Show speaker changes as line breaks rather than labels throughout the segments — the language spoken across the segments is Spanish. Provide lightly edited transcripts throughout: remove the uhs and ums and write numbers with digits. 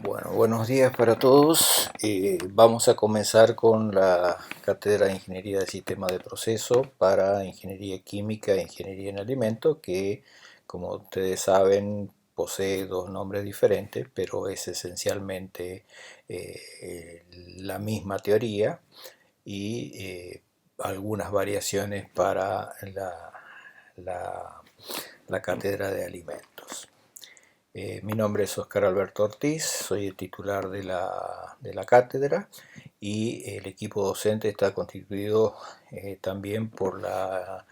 Bueno, buenos días para todos. Vamos a comenzar con la cátedra de Ingeniería de Sistemas de Proceso para Ingeniería Química e Ingeniería en Alimentos, que, como ustedes saben, posee dos nombres diferentes, pero es esencialmente la misma teoría y algunas variaciones para la, la cátedra de alimentos. Mi nombre es Oscar Alberto Ortiz, soy el titular de la cátedra y el equipo docente está constituido también por la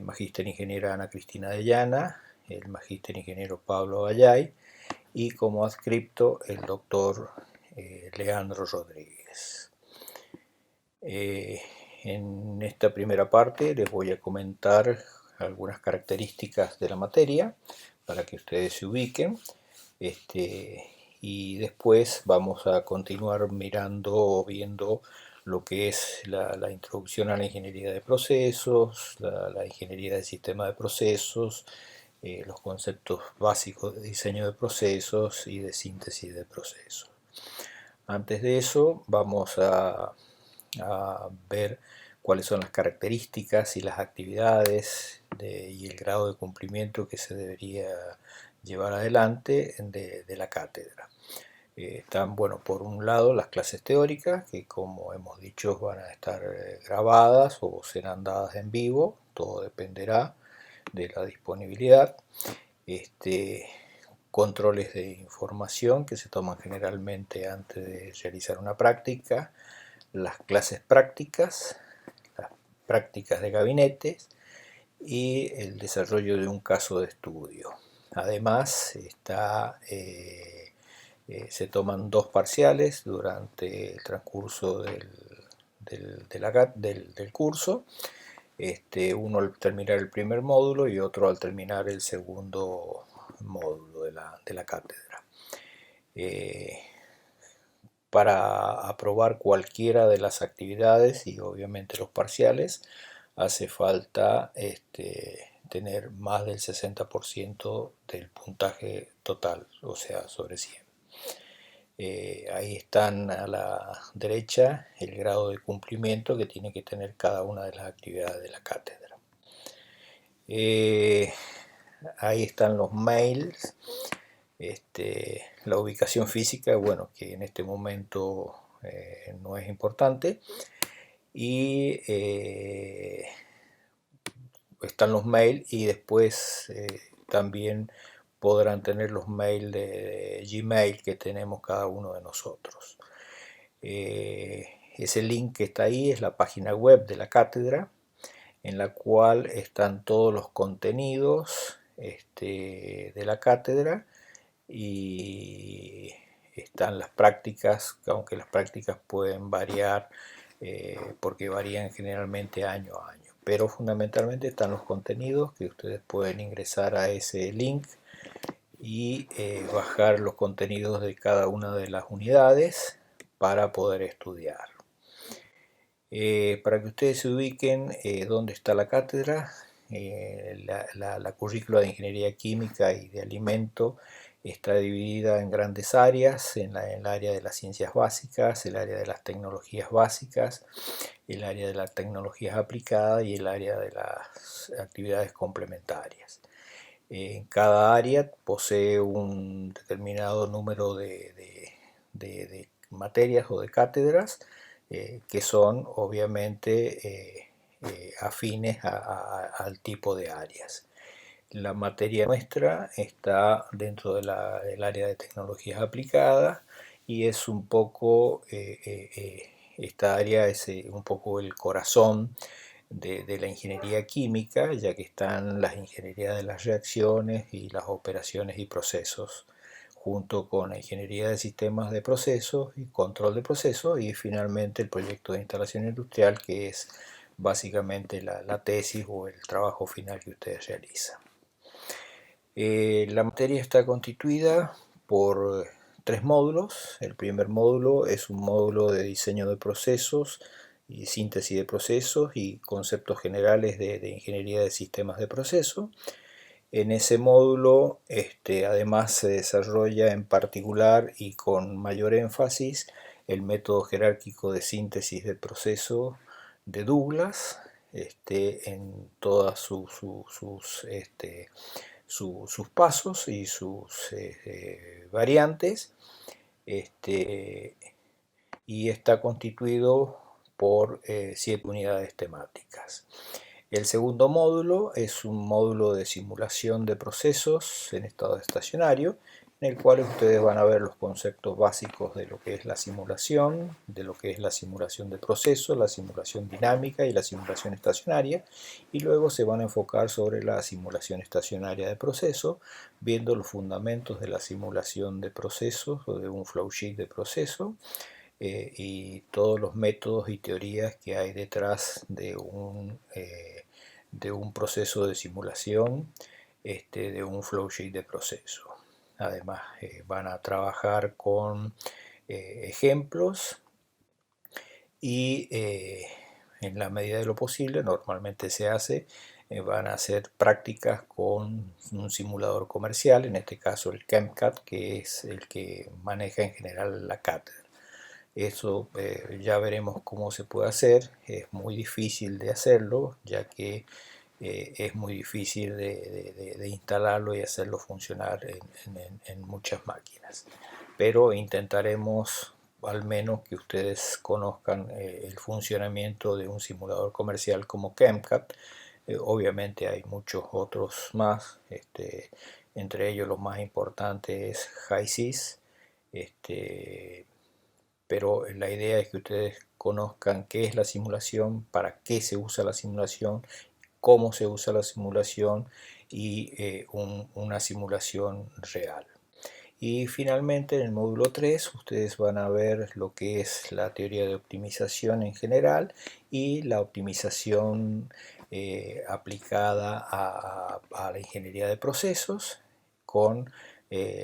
magíster ingeniera Ana Cristina de Llana, el magíster ingeniero Pablo Ayay y como adscripto el doctor Leandro Rodríguez. Eh, en esta primera parte les voy a comentar algunas características de la materia para que ustedes se ubiquen. Y después vamos a continuar mirando o viendo lo que es la introducción a la ingeniería de procesos, la ingeniería de sistema de procesos, los conceptos básicos de diseño de procesos y de síntesis de procesos. Antes de eso vamos a ver cuáles son las características y las actividades y el grado de cumplimiento que se debería llevar adelante de la cátedra. Están, bueno, por un lado las clases teóricas, que como hemos dicho van a estar grabadas o serán dadas en vivo, todo dependerá de la disponibilidad. Controles de información que se toman generalmente antes de realizar una práctica, las clases prácticas, las prácticas de gabinetes y el desarrollo de un caso de estudio. Además, se toman dos parciales durante el transcurso del curso, uno al terminar el primer módulo y otro al terminar el segundo módulo de la cátedra. Para aprobar cualquiera de las actividades y obviamente los parciales hace falta tener más del 60% del puntaje total, o sea, sobre 100. Ahí están a la derecha el grado de cumplimiento que tiene que tener cada una de las actividades de la cátedra. Ahí están los mails, la ubicación física, bueno, que en este momento no es importante. Y están los mails y después también podrán tener los mails de Gmail que tenemos cada uno de nosotros. Ese link que está ahí es la página web de la cátedra, en la cual están todos los contenidos de la cátedra y están las prácticas, aunque las prácticas pueden variar porque varían generalmente año a año. Pero fundamentalmente están los contenidos que ustedes pueden ingresar a ese link y bajar los contenidos de cada una de las unidades para poder estudiar. Para que ustedes se ubiquen dónde está la cátedra, la currícula de Ingeniería Química y de Alimento está dividida en grandes áreas, en el área de las ciencias básicas, el área de las tecnologías básicas, el área de las tecnologías aplicadas y el área de las actividades complementarias. En cada área posee un determinado número de materias o de cátedras que son obviamente afines al tipo de áreas. La materia nuestra está dentro del área de tecnologías aplicadas y es un poco, esta área es un poco el corazón de la ingeniería química, ya que están las ingenierías de las reacciones y las operaciones y procesos, junto con la ingeniería de sistemas de procesos y control de procesos, y finalmente el proyecto de instalación industrial, que es básicamente la tesis o el trabajo final que ustedes realizan. La materia está constituida por tres módulos. El primer módulo es un módulo de diseño de procesos y síntesis de procesos y conceptos generales de ingeniería de sistemas de proceso. En ese módulo, además se desarrolla en particular y con mayor énfasis el método jerárquico de síntesis del proceso de Douglas, en todas sus pasos y sus variantes, este, y está constituido por 7 unidades temáticas. El segundo módulo es un módulo de simulación de procesos en estado estacionario, en el cual ustedes van a ver los conceptos básicos de lo que es la simulación, de lo que es la simulación de procesos, la simulación dinámica y la simulación estacionaria, y luego se van a enfocar sobre la simulación estacionaria de procesos, viendo los fundamentos de la simulación de procesos o de un flowsheet de proceso, y todos los métodos y teorías que hay detrás de un proceso de simulación, de un flowsheet de proceso. Además, van a trabajar con ejemplos y en la medida de lo posible, normalmente se hace, van a hacer prácticas con un simulador comercial, en este caso el ChemCAD, que es el que maneja en general la cátedra. Eso ya veremos cómo se puede hacer. Es muy difícil de hacerlo, ya que es muy difícil de instalarlo y hacerlo funcionar en muchas máquinas. Pero intentaremos al menos que ustedes conozcan el funcionamiento de un simulador comercial como ChemCAD. Obviamente hay muchos otros más, entre ellos los más importantes es HiSys, pero la idea es que ustedes conozcan qué es la simulación, para qué se usa la simulación, cómo se usa la simulación y una simulación real. Y finalmente en el módulo 3 ustedes van a ver lo que es la teoría de optimización en general y la optimización aplicada a la ingeniería de procesos con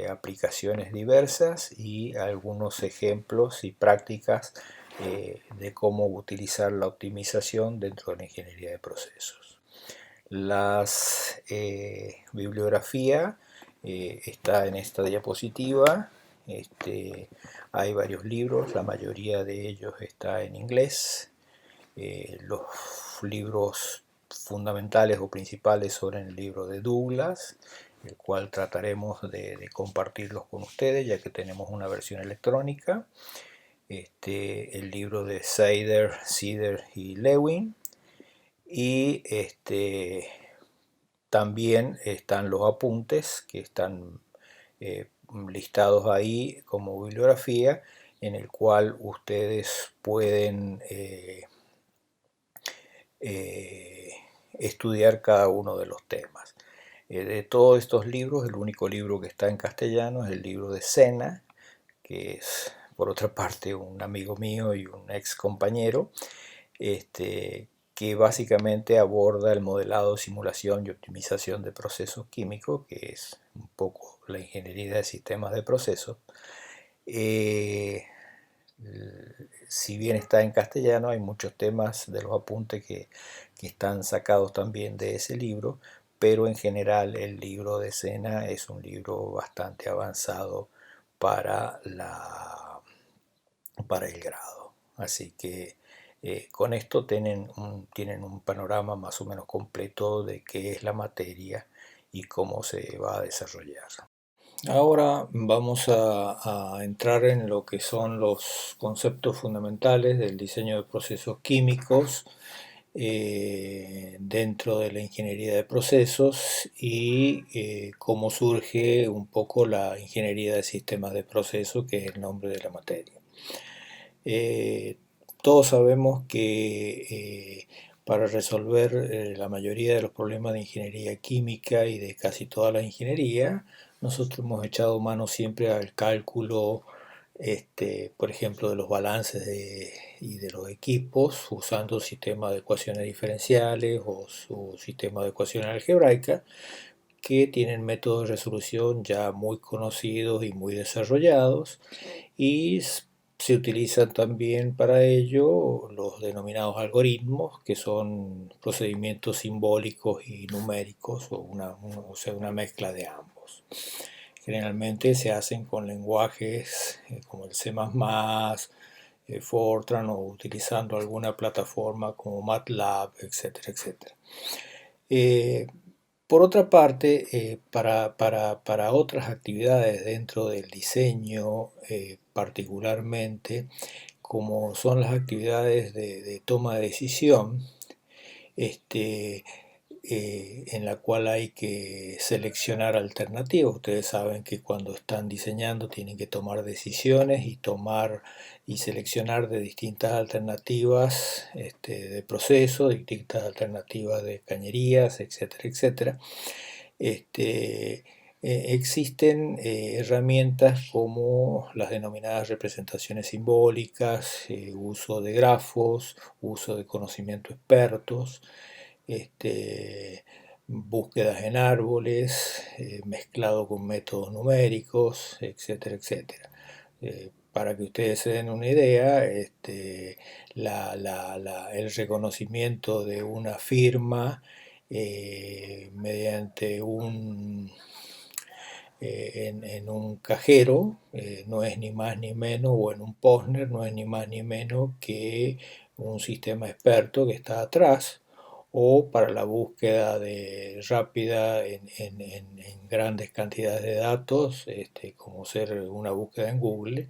aplicaciones diversas y algunos ejemplos y prácticas de cómo utilizar la optimización dentro de la ingeniería de procesos. Las bibliografía está en esta diapositiva. Hay varios libros, la mayoría de ellos está en inglés. Los libros fundamentales o principales son el libro de Douglas, el cual trataremos de compartirlos con ustedes, ya que tenemos una versión electrónica. El libro de Seider y Lewin, y también están los apuntes que están listados ahí como bibliografía, en el cual ustedes pueden estudiar cada uno de los temas. De todos estos libros, el único libro que está en castellano es el libro de Sena, que es por otra parte un amigo mío y un ex compañero, que básicamente aborda el modelado, simulación y optimización de procesos químicos, que es un poco la ingeniería de sistemas de procesos. Si bien está en castellano, hay muchos temas de los apuntes que están sacados también de ese libro, pero en general el libro de Sena es un libro bastante avanzado para el grado. Así que con esto tienen un panorama más o menos completo de qué es la materia y cómo se va a desarrollar. Ahora vamos a entrar en lo que son los conceptos fundamentales del diseño de procesos químicos dentro de la ingeniería de procesos y cómo surge un poco la ingeniería de sistemas de procesos, que es el nombre de la materia. Todos sabemos que para resolver la mayoría de los problemas de ingeniería química y de casi toda la ingeniería, nosotros hemos echado mano siempre al cálculo, por ejemplo, de los balances y de los equipos, usando sistemas de ecuaciones diferenciales o su sistema de ecuaciones algebraicas, que tienen métodos de resolución ya muy conocidos y muy desarrollados, y Se utilizan también para ello los denominados algoritmos, que son procedimientos simbólicos y numéricos, o sea, una mezcla de ambos. Generalmente se hacen con lenguajes como el C++, Fortran o utilizando alguna plataforma como MATLAB, etcétera, etcétera. Eh, por otra parte, para otras actividades dentro del diseño, particularmente, como son las actividades de toma de decisión, este, en la cual hay que seleccionar alternativas. Ustedes saben que cuando están diseñando tienen que tomar decisiones y tomar y seleccionar de distintas alternativas de proceso, distintas alternativas de cañerías, etcétera, etcétera. Existen herramientas como las denominadas representaciones simbólicas, uso de grafos, uso de conocimiento expertos, búsquedas en árboles, mezclado con métodos numéricos, etcétera, etcétera. Para que ustedes se den una idea, el reconocimiento de una firma mediante en un cajero no es ni más ni menos, o en un postner no es ni más ni menos que un sistema experto que está atrás, o para la búsqueda rápida en grandes cantidades de datos, como ser una búsqueda en Google.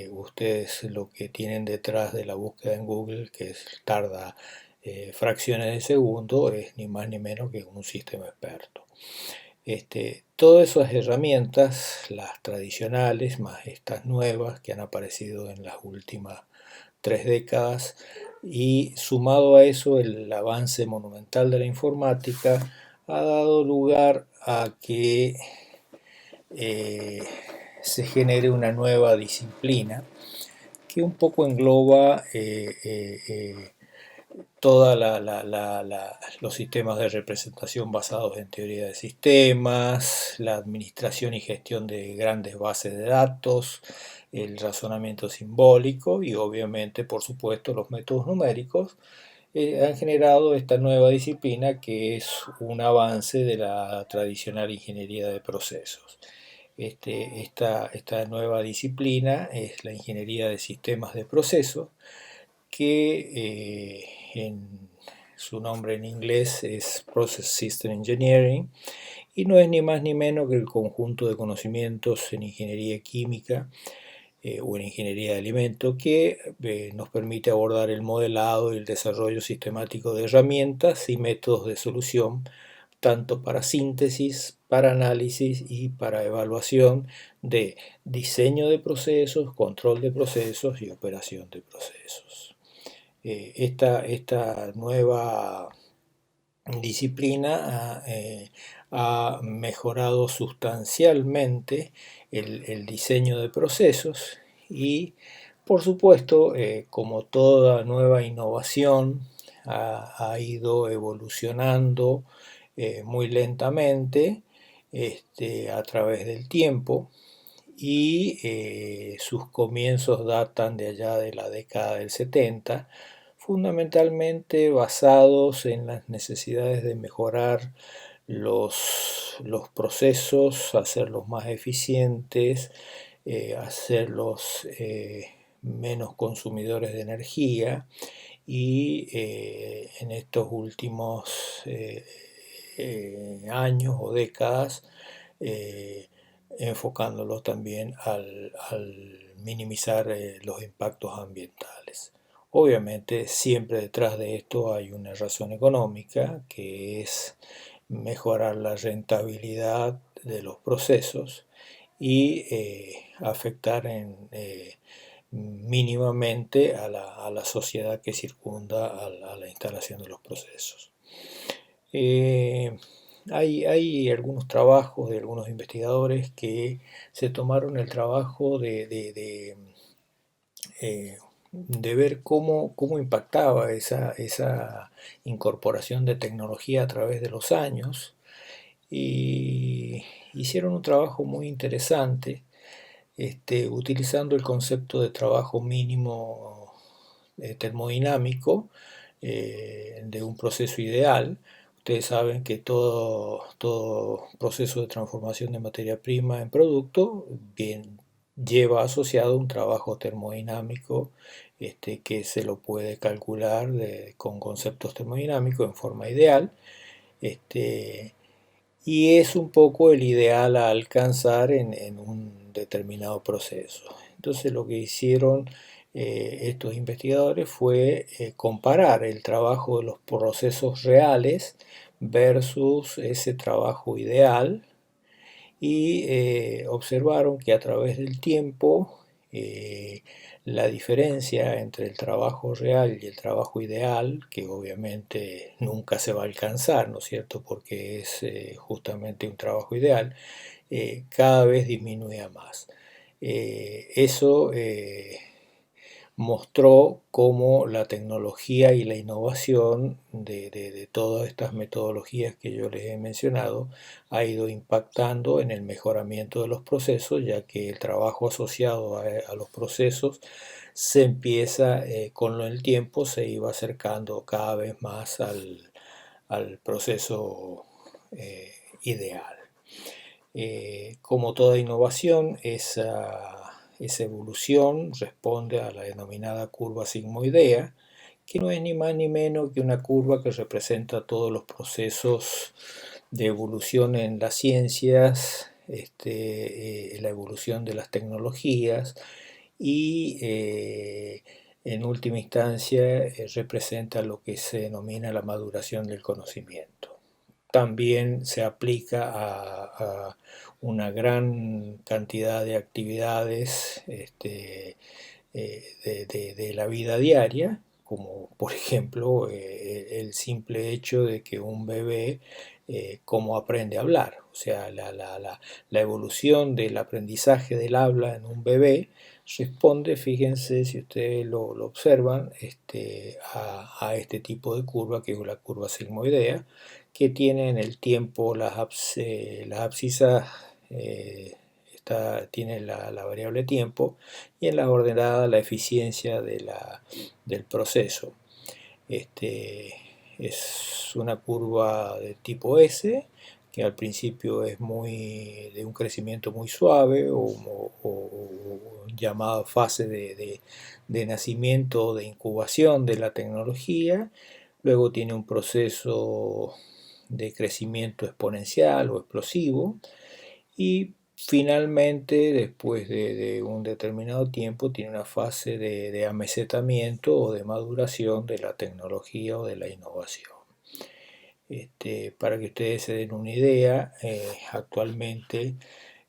Ustedes lo que tienen detrás de la búsqueda en Google, que tarda fracciones de segundo, es ni más ni menos que un sistema experto. Todas esas herramientas, las tradicionales más estas nuevas que han aparecido en las últimas 3 décadas, y sumado a eso el avance monumental de la informática, ha dado lugar a que eh, se genere una nueva disciplina que un poco engloba todos los sistemas de representación basados en teoría de sistemas, la administración y gestión de grandes bases de datos, el razonamiento simbólico y obviamente, por supuesto, los métodos numéricos. Han generado esta nueva disciplina que es un avance de la tradicional ingeniería de procesos. Esta nueva disciplina es la ingeniería de sistemas de procesos, que en su nombre en inglés es Process System Engineering, y no es ni más ni menos que el conjunto de conocimientos en ingeniería química o en ingeniería de alimentos que nos permite abordar el modelado y el desarrollo sistemático de herramientas y métodos de solución, tanto para síntesis, para análisis y para evaluación de diseño de procesos, control de procesos y operación de procesos. Esta nueva disciplina ha mejorado sustancialmente el diseño de procesos y, por supuesto, como toda nueva innovación, ha ido evolucionando muy lentamente a través del tiempo, y sus comienzos datan de allá de la década del 70, fundamentalmente basados en las necesidades de mejorar los procesos, hacerlos más eficientes, hacerlos menos consumidores de energía, y en estos últimos años o décadas, eh, enfocándolos también al minimizar los impactos ambientales. Obviamente siempre detrás de esto hay una razón económica, que es mejorar la rentabilidad de los procesos y afectar mínimamente a la sociedad que circunda a la instalación de los procesos. Eh, hay algunos trabajos de algunos investigadores que se tomaron el trabajo de ver cómo impactaba esa incorporación de tecnología a través de los años, y hicieron un trabajo muy interesante utilizando el concepto de trabajo mínimo termodinámico de un proceso ideal. Ustedes saben que todo proceso de transformación de materia prima en producto bien, lleva asociado un trabajo termodinámico que se lo puede calcular con conceptos termodinámicos en forma ideal. Este, y es un poco el ideal a alcanzar en un determinado proceso. Entonces lo que hicieron estos investigadores fue comparar el trabajo de los procesos reales versus ese trabajo ideal y observaron que a través del tiempo la diferencia entre el trabajo real y el trabajo ideal, que obviamente nunca se va a alcanzar, ¿no es cierto? Porque es justamente un trabajo ideal, cada vez disminuía más. Eso mostró cómo la tecnología y la innovación de todas estas metodologías que yo les he mencionado ha ido impactando en el mejoramiento de los procesos, ya que el trabajo asociado a los procesos se empieza, con el tiempo, se iba acercando cada vez más al proceso ideal. Como toda innovación, esa evolución responde a la denominada curva sigmoidea, que no es ni más ni menos que una curva que representa todos los procesos de evolución en las ciencias, la evolución de las tecnologías y en última instancia representa lo que se denomina la maduración del conocimiento. También se aplica a una gran cantidad de actividades de la vida diaria, como por ejemplo el simple hecho de que un bebé cómo aprende a hablar. O sea, la evolución del aprendizaje del habla en un bebé responde, fíjense si ustedes lo observan, a este tipo de curva, que es la curva sigmoidea, que tiene en el tiempo las abscisas, tiene la variable tiempo, y en la ordenada la eficiencia del proceso. Es una curva de tipo S, que al principio es de un crecimiento muy suave o llamada fase de nacimiento o de incubación de la tecnología. Luego tiene un proceso de crecimiento exponencial o explosivo y finalmente, después de un determinado tiempo, tiene una fase de amesetamiento o de maduración de la tecnología o de la innovación. Para que ustedes se den una idea, actualmente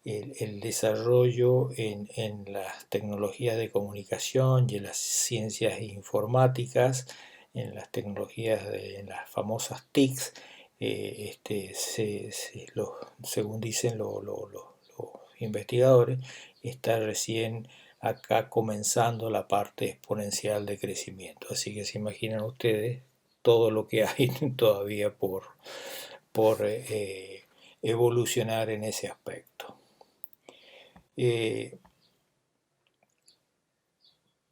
el desarrollo en las tecnologías de comunicación y en las ciencias informáticas, en las tecnologías, en las famosas TICs, según dicen los investigadores, está recién acá comenzando la parte exponencial de crecimiento. Así que se imaginan ustedes todo lo que hay todavía por evolucionar en ese aspecto.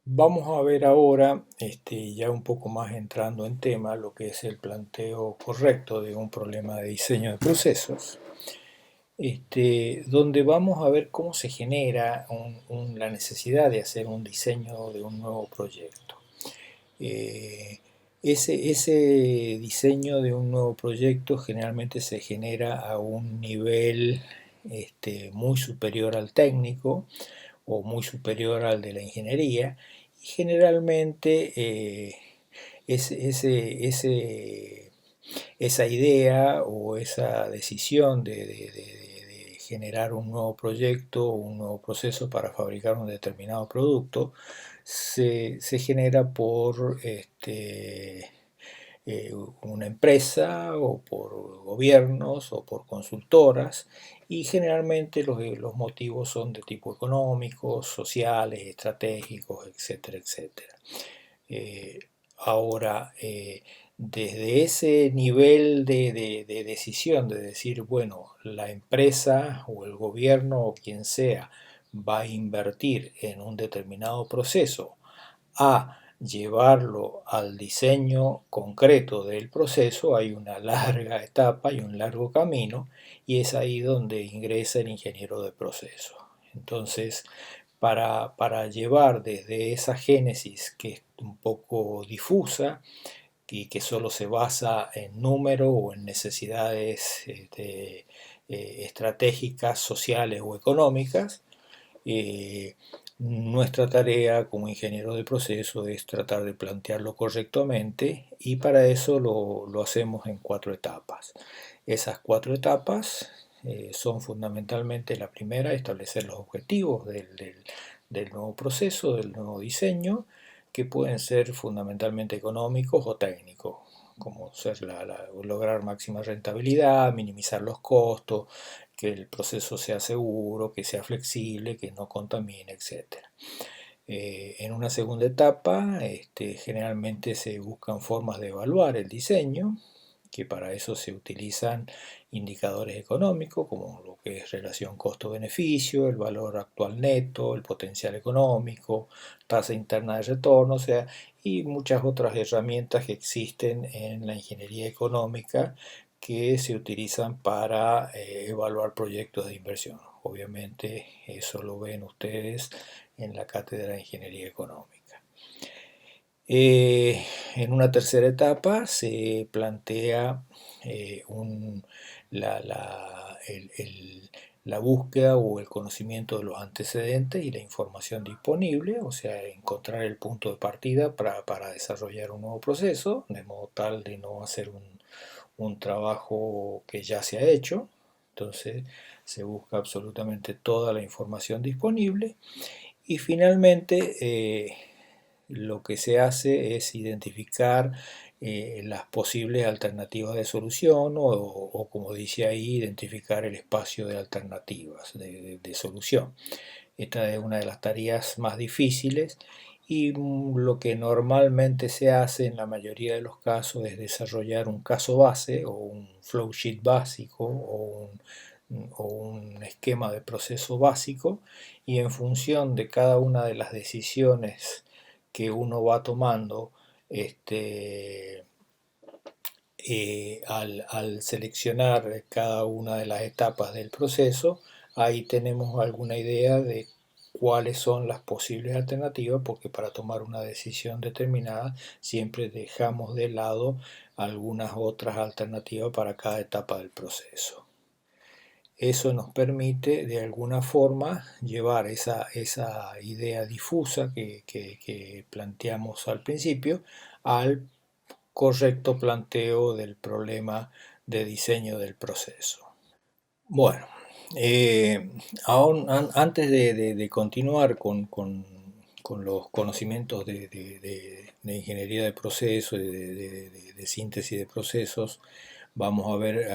Vamos a ver ahora, ya un poco más entrando en tema, lo que es el planteo correcto de un problema de diseño de procesos, donde vamos a ver cómo se genera la necesidad de hacer un diseño de un nuevo proyecto. Ese diseño de un nuevo proyecto generalmente se genera a un nivel muy superior al técnico o muy superior al de la ingeniería, y generalmente esa idea o esa decisión de generar un nuevo proyecto o un nuevo proceso para fabricar un determinado producto se genera por una empresa o por gobiernos o por consultoras, y generalmente los motivos son de tipo económicos, sociales, estratégicos, etcétera, etcétera. Ahora, desde ese nivel de decisión, de decir, bueno, la empresa o el gobierno o quien sea va a invertir en un determinado proceso a llevarlo al diseño concreto del proceso, hay una larga etapa y un largo camino, y es ahí donde ingresa el ingeniero de proceso. Entonces, para llevar desde esa génesis que es un poco difusa y que solo se basa en números o en necesidades estratégicas, sociales o económicas, eh, nuestra tarea como ingeniero de proceso es tratar de plantearlo correctamente, y para eso lo hacemos en 4 etapas. Esas 4 etapas son fundamentalmente: la primera, establecer los objetivos del nuevo proceso, del nuevo diseño, que pueden ser fundamentalmente económicos o técnicos, como ser lograr máxima rentabilidad, minimizar los costos, que el proceso sea seguro, que sea flexible, que no contamine, etcétera. En una segunda etapa, generalmente se buscan formas de evaluar el diseño, que para eso se utilizan indicadores económicos, como lo que es relación costo-beneficio, el valor actual neto, el potencial económico, tasa interna de retorno, o sea, y muchas otras herramientas que existen en la ingeniería económica que se utilizan para evaluar proyectos de inversión. Obviamente eso lo ven ustedes en la cátedra de Ingeniería Económica. En una tercera etapa se plantea la, la- la búsqueda o el conocimiento de los antecedentes y la información disponible, o sea, encontrar el punto de partida para desarrollar un nuevo proceso, de modo tal de no hacer un trabajo que ya se ha hecho. Entonces se busca absolutamente toda la información disponible, y finalmente lo que se hace es identificar las posibles alternativas de solución, o como dice ahí, identificar el espacio de alternativas de solución. Esta es una de las tareas más difíciles, y lo que normalmente se hace en la mayoría de los casos es desarrollar un caso base o un flow sheet básico o un esquema de proceso básico, y en función de cada una de las decisiones que uno va tomando, al seleccionar cada una de las etapas del proceso, ahí tenemos alguna idea de cuáles son las posibles alternativas, porque para tomar una decisión determinada siempre dejamos de lado algunas otras alternativas para cada etapa del proceso. Eso nos permite de alguna forma llevar esa idea difusa que planteamos al principio al correcto planteo del problema de diseño del proceso. Bueno, antes de continuar con los conocimientos de ingeniería de procesos y de síntesis de procesos, vamos a ver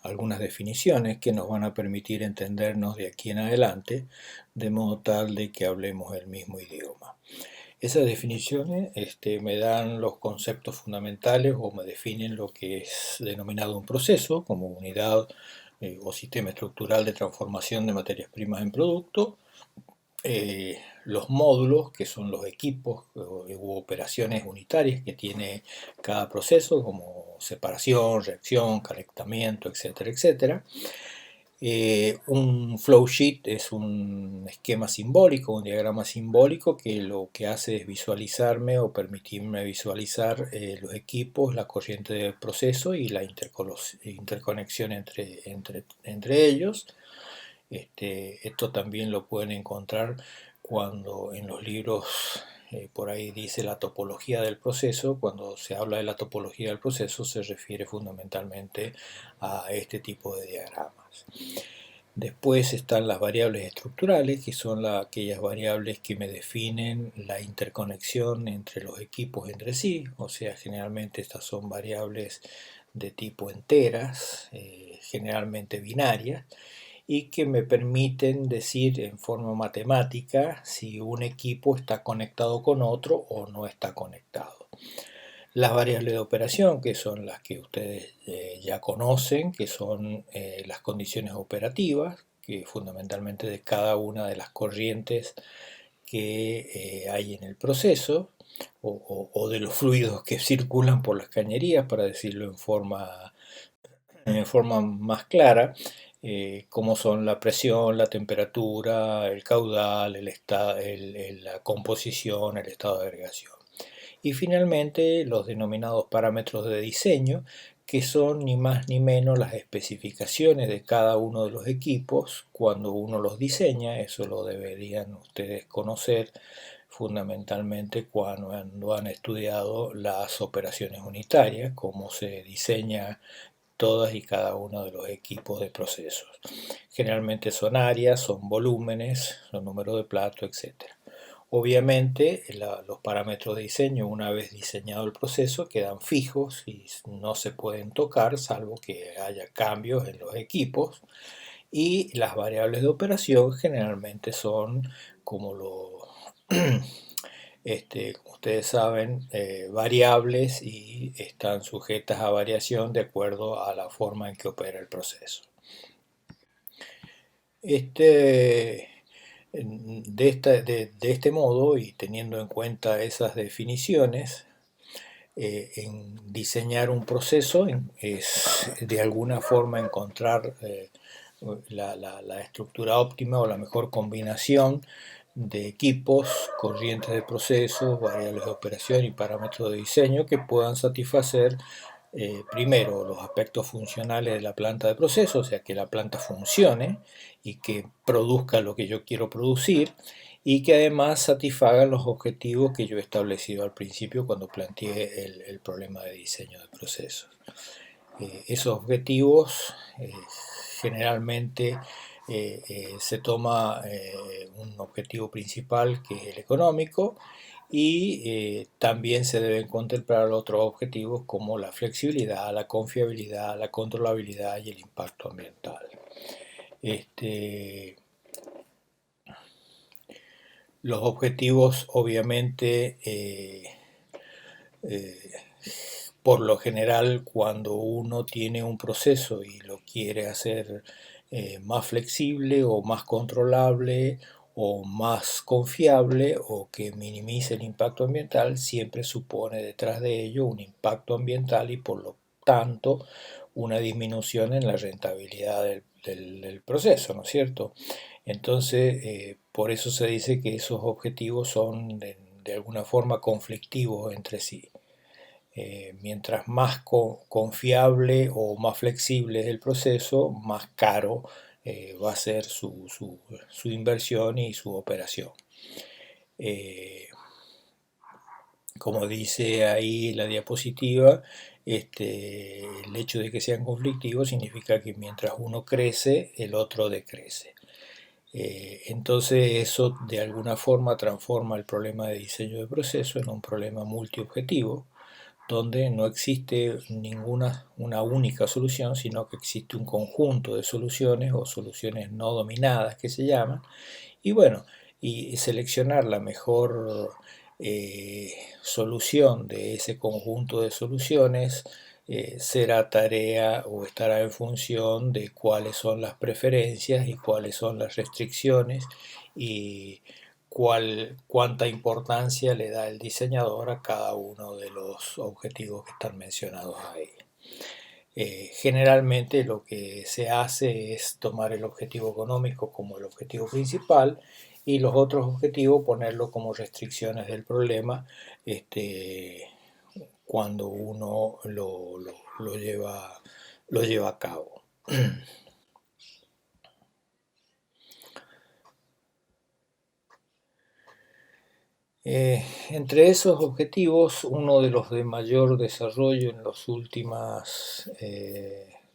algunas definiciones que nos van a permitir entendernos de aquí en adelante, de modo tal de que hablemos el mismo idioma. Esas definiciones me dan los conceptos fundamentales, o me definen lo que es denominado un proceso como unidad o sistema estructural de transformación de materias primas en producto. Los módulos, que son los equipos u operaciones unitarias que tiene cada proceso, como separación, reacción, calentamiento, etcétera, etcétera. Un flow sheet es un esquema simbólico, un diagrama simbólico que lo que hace es visualizarme o permitirme visualizar los equipos, la corriente del proceso y la interconexión entre ellos. Esto también lo pueden encontrar cuando en los libros por ahí dice la topología del proceso. Cuando se habla de la topología del proceso se refiere fundamentalmente a este tipo de diagramas. Después están las variables estructurales, que son aquellas variables que me definen la interconexión entre los equipos entre sí, o sea, generalmente estas son variables de tipo enteras, generalmente binarias, y que me permiten decir en forma matemática si un equipo está conectado con otro o no está conectado. Las variables de operación, que son las que ustedes ya conocen, que son las condiciones operativas, que fundamentalmente de cada una de las corrientes que hay en el proceso o de los fluidos que circulan por las cañerías, para decirlo en forma más clara, como son la presión, la temperatura, el caudal, la composición, el estado de agregación. Y finalmente los denominados parámetros de diseño, que son ni más ni menos las especificaciones de cada uno de los equipos cuando uno los diseña. Eso lo deberían ustedes conocer fundamentalmente cuando han estudiado las operaciones unitarias, cómo se diseña todas y cada uno de los equipos de procesos. Generalmente son áreas, son volúmenes, son números de plato, etc. Obviamente los parámetros de diseño, una vez diseñado el proceso, quedan fijos y no se pueden tocar salvo que haya cambios en los equipos, y las variables de operación generalmente son, como ustedes saben, variables y están sujetas a variación de acuerdo a la forma en que opera el proceso. De este modo, y teniendo en cuenta esas definiciones, en diseñar un proceso es de alguna forma encontrar la estructura óptima o la mejor combinación de equipos, corrientes de procesos, variables de operación y parámetros de diseño que puedan satisfacer primero los aspectos funcionales de la planta de proceso, o sea, que la planta funcione y que produzca lo que yo quiero producir, y que además satisfagan los objetivos que yo he establecido al principio cuando planteé el problema de diseño de procesos. Esos objetivos generalmente se toma un objetivo principal, que es el económico, y también se deben contemplar otros objetivos como la flexibilidad, la confiabilidad, la controlabilidad y el impacto ambiental. Los objetivos, obviamente, por lo general, cuando uno tiene un proceso y lo quiere hacer más flexible o más controlable o más confiable o que minimice el impacto ambiental, siempre supone detrás de ello un impacto ambiental y por lo tanto una disminución en la rentabilidad del proceso, ¿no es cierto? Entonces, por eso se dice que esos objetivos son de alguna forma conflictivos entre sí. Mientras más confiable o más flexible es el proceso, más caro va a ser su inversión y su operación. Como dice ahí la diapositiva, el hecho de que sean conflictivos significa que mientras uno crece, el otro decrece. Entonces eso de alguna forma transforma el problema de diseño de proceso en un problema multiobjetivo, donde no existe una única solución, sino que existe un conjunto de soluciones o soluciones no dominadas que se llaman, y bueno, y seleccionar la mejor solución de ese conjunto de soluciones será tarea o estará en función de cuáles son las preferencias y cuáles son las restricciones y cuánta importancia le da el diseñador a cada uno de los objetivos que están mencionados ahí. Generalmente lo que se hace es tomar el objetivo económico como el objetivo principal y los otros objetivos ponerlos como restricciones del problema cuando uno lo lleva a cabo. Entre esos objetivos, uno de los de mayor desarrollo en las últimas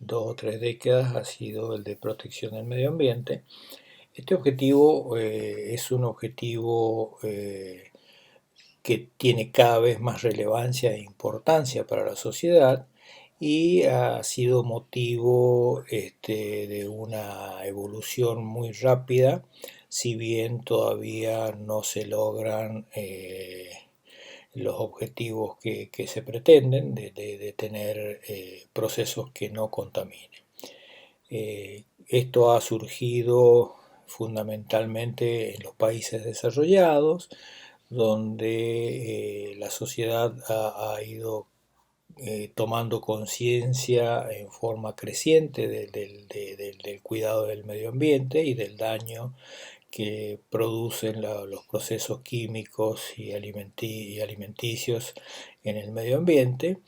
2 o 3 décadas ha sido el de protección del medio ambiente. Este objetivo es un objetivo que tiene cada vez más relevancia e importancia para la sociedad y ha sido motivo de una evolución muy rápida, si bien todavía no se logran los objetivos que se pretenden de tener procesos que no contaminen. Esto ha surgido fundamentalmente en los países desarrollados, donde la sociedad ha ido tomando conciencia en forma creciente del cuidado del medio ambiente y del daño que producen los procesos químicos y alimenticios en el medio ambiente.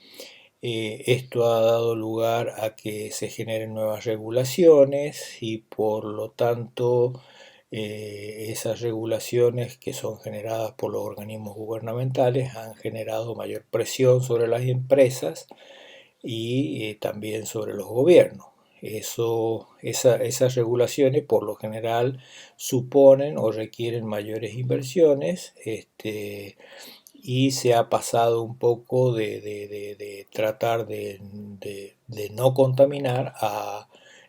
Esto ha dado lugar a que se generen nuevas regulaciones y por lo tanto esas regulaciones que son generadas por los organismos gubernamentales han generado mayor presión sobre las empresas y también sobre los gobiernos. Esas regulaciones por lo general suponen o requieren mayores inversiones, y se ha pasado un poco de tratar de no contaminar a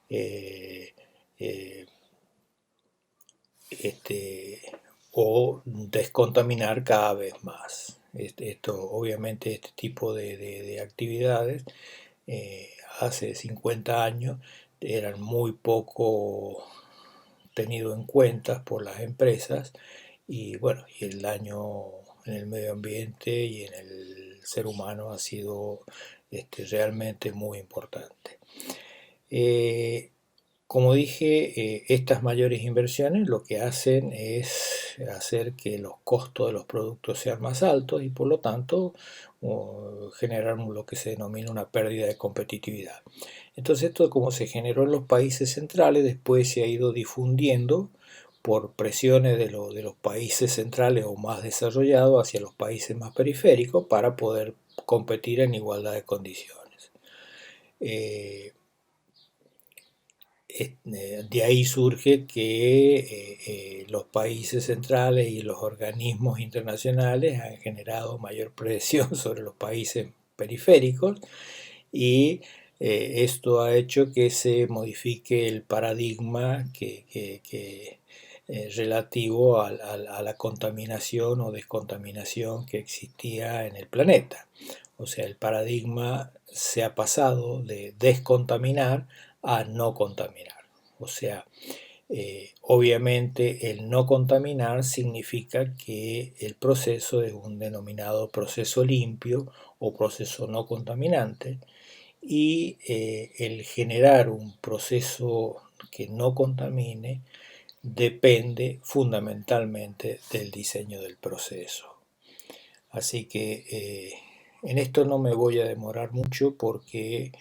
eh, eh, o descontaminar cada vez más. Obviamente este tipo de actividades hace 50 años eran muy poco tenido en cuenta por las empresas y bueno, y el daño en el medio ambiente y en el ser humano ha sido realmente muy importante. Eh, Como dije, estas mayores inversiones lo que hacen es hacer que los costos de los productos sean más altos y por lo tanto generar lo que se denomina una pérdida de competitividad. Entonces esto, como se generó en los países centrales, después se ha ido difundiendo por presiones de los países centrales o más desarrollados hacia los países más periféricos para poder competir en igualdad de condiciones. De ahí surge que los países centrales y los organismos internacionales han generado mayor presión sobre los países periféricos y esto ha hecho que se modifique el paradigma relativo a la contaminación o descontaminación que existía en el planeta. O sea, el paradigma se ha pasado de descontaminar a no contaminar. O sea, obviamente el no contaminar significa que el proceso es un denominado proceso limpio o proceso no contaminante y el generar un proceso que no contamine depende fundamentalmente del diseño del proceso. Así que en esto no me voy a demorar mucho porque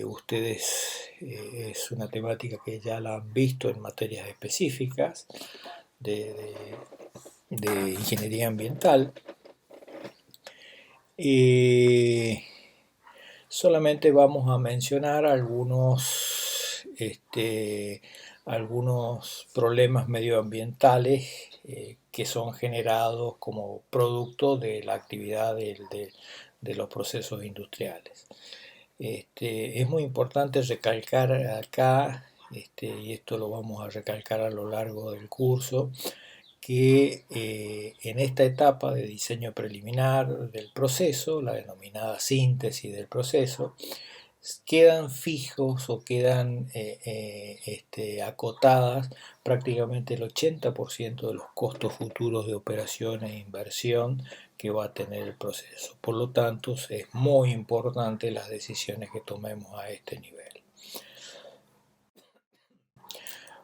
ustedes es una temática que ya la han visto en materias específicas de, de ingeniería ambiental. Solamente vamos a mencionar algunos problemas medioambientales que son generados como producto de la actividad de los procesos industriales. Es muy importante recalcar acá, y esto lo vamos a recalcar a lo largo del curso, que en esta etapa de diseño preliminar del proceso, la denominada síntesis del proceso, quedan fijos o quedan acotadas prácticamente el 80% de los costos futuros de operación e inversión que va a tener el proceso. Por lo tanto, es muy importante las decisiones que tomemos a este nivel.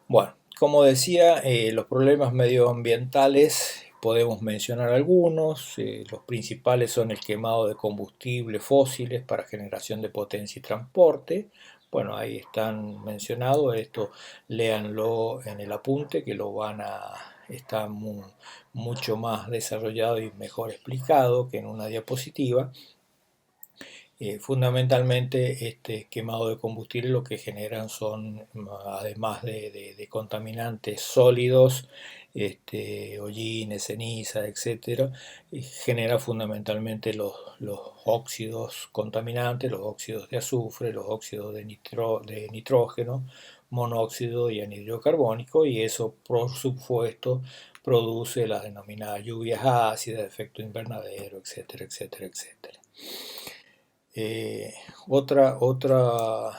Bueno, como decía, los problemas medioambientales podemos mencionar algunos. Los principales son el quemado de combustibles fósiles para generación de potencia y transporte. Bueno, ahí están mencionados. Esto léanlo en el apunte que lo van a está mucho más desarrollado y mejor explicado que en una diapositiva. Fundamentalmente este quemado de combustible lo que generan son, además de contaminantes sólidos, hollines, ceniza, etcétera, genera fundamentalmente los óxidos contaminantes, los óxidos de azufre, los óxidos de nitrógeno, monóxido y anhídrido carbónico, y eso por supuesto produce las denominadas lluvias ácidas, efecto invernadero, etcétera, etcétera, etcétera. Eh, otra, otra,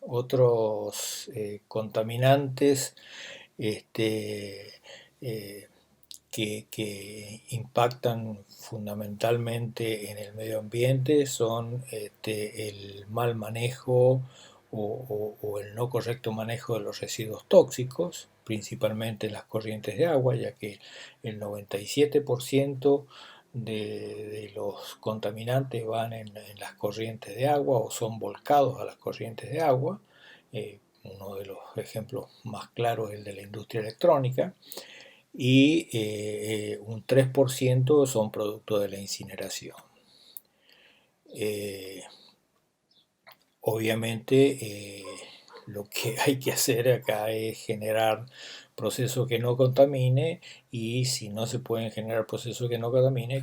Otros contaminantes eh, que impactan fundamentalmente en el medio ambiente son el mal manejo o el no correcto manejo de los residuos tóxicos, principalmente en las corrientes de agua, ya que el 97% de los contaminantes van en las corrientes de agua o son volcados a las corrientes de agua. Uno de los ejemplos más claros es el de la industria electrónica y un 3% son producto de la incineración. Eh, Obviamente lo que hay que hacer acá es generar procesos que no contamine, y si no se pueden generar procesos que no contamine, hay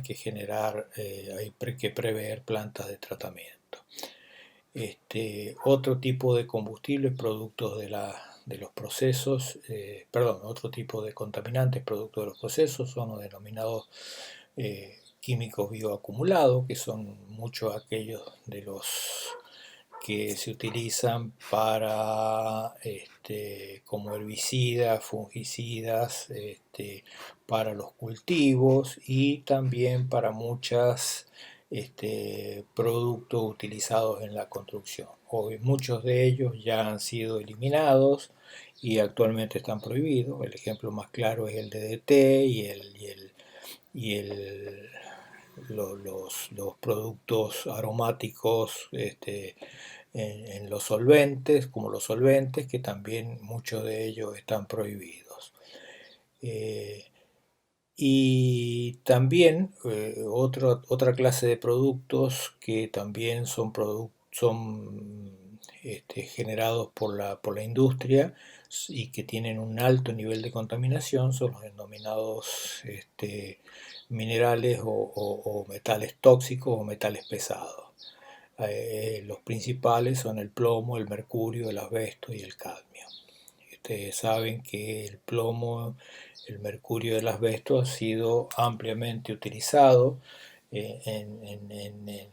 que prever plantas de tratamiento. Otro tipo de combustibles productos de los procesos, otro tipo de contaminantes producto de los procesos son los denominados químicos bioacumulados, que son muchos aquellos de los que se utilizan como herbicidas, fungicidas, para los cultivos y también para muchos productos utilizados en la construcción. Hoy muchos de ellos ya han sido eliminados y actualmente están prohibidos. El ejemplo más claro es el DDT y los productos aromáticos en los solventes, como los solventes, que también muchos de ellos están prohibidos. Y también otra clase de productos que también son generados por la industria y que tienen un alto nivel de contaminación son los denominados minerales o metales tóxicos o metales pesados. Los principales son el plomo, el mercurio, el asbesto y el cadmio. Ustedes saben que el plomo, el mercurio y el asbesto ha sido ampliamente utilizado en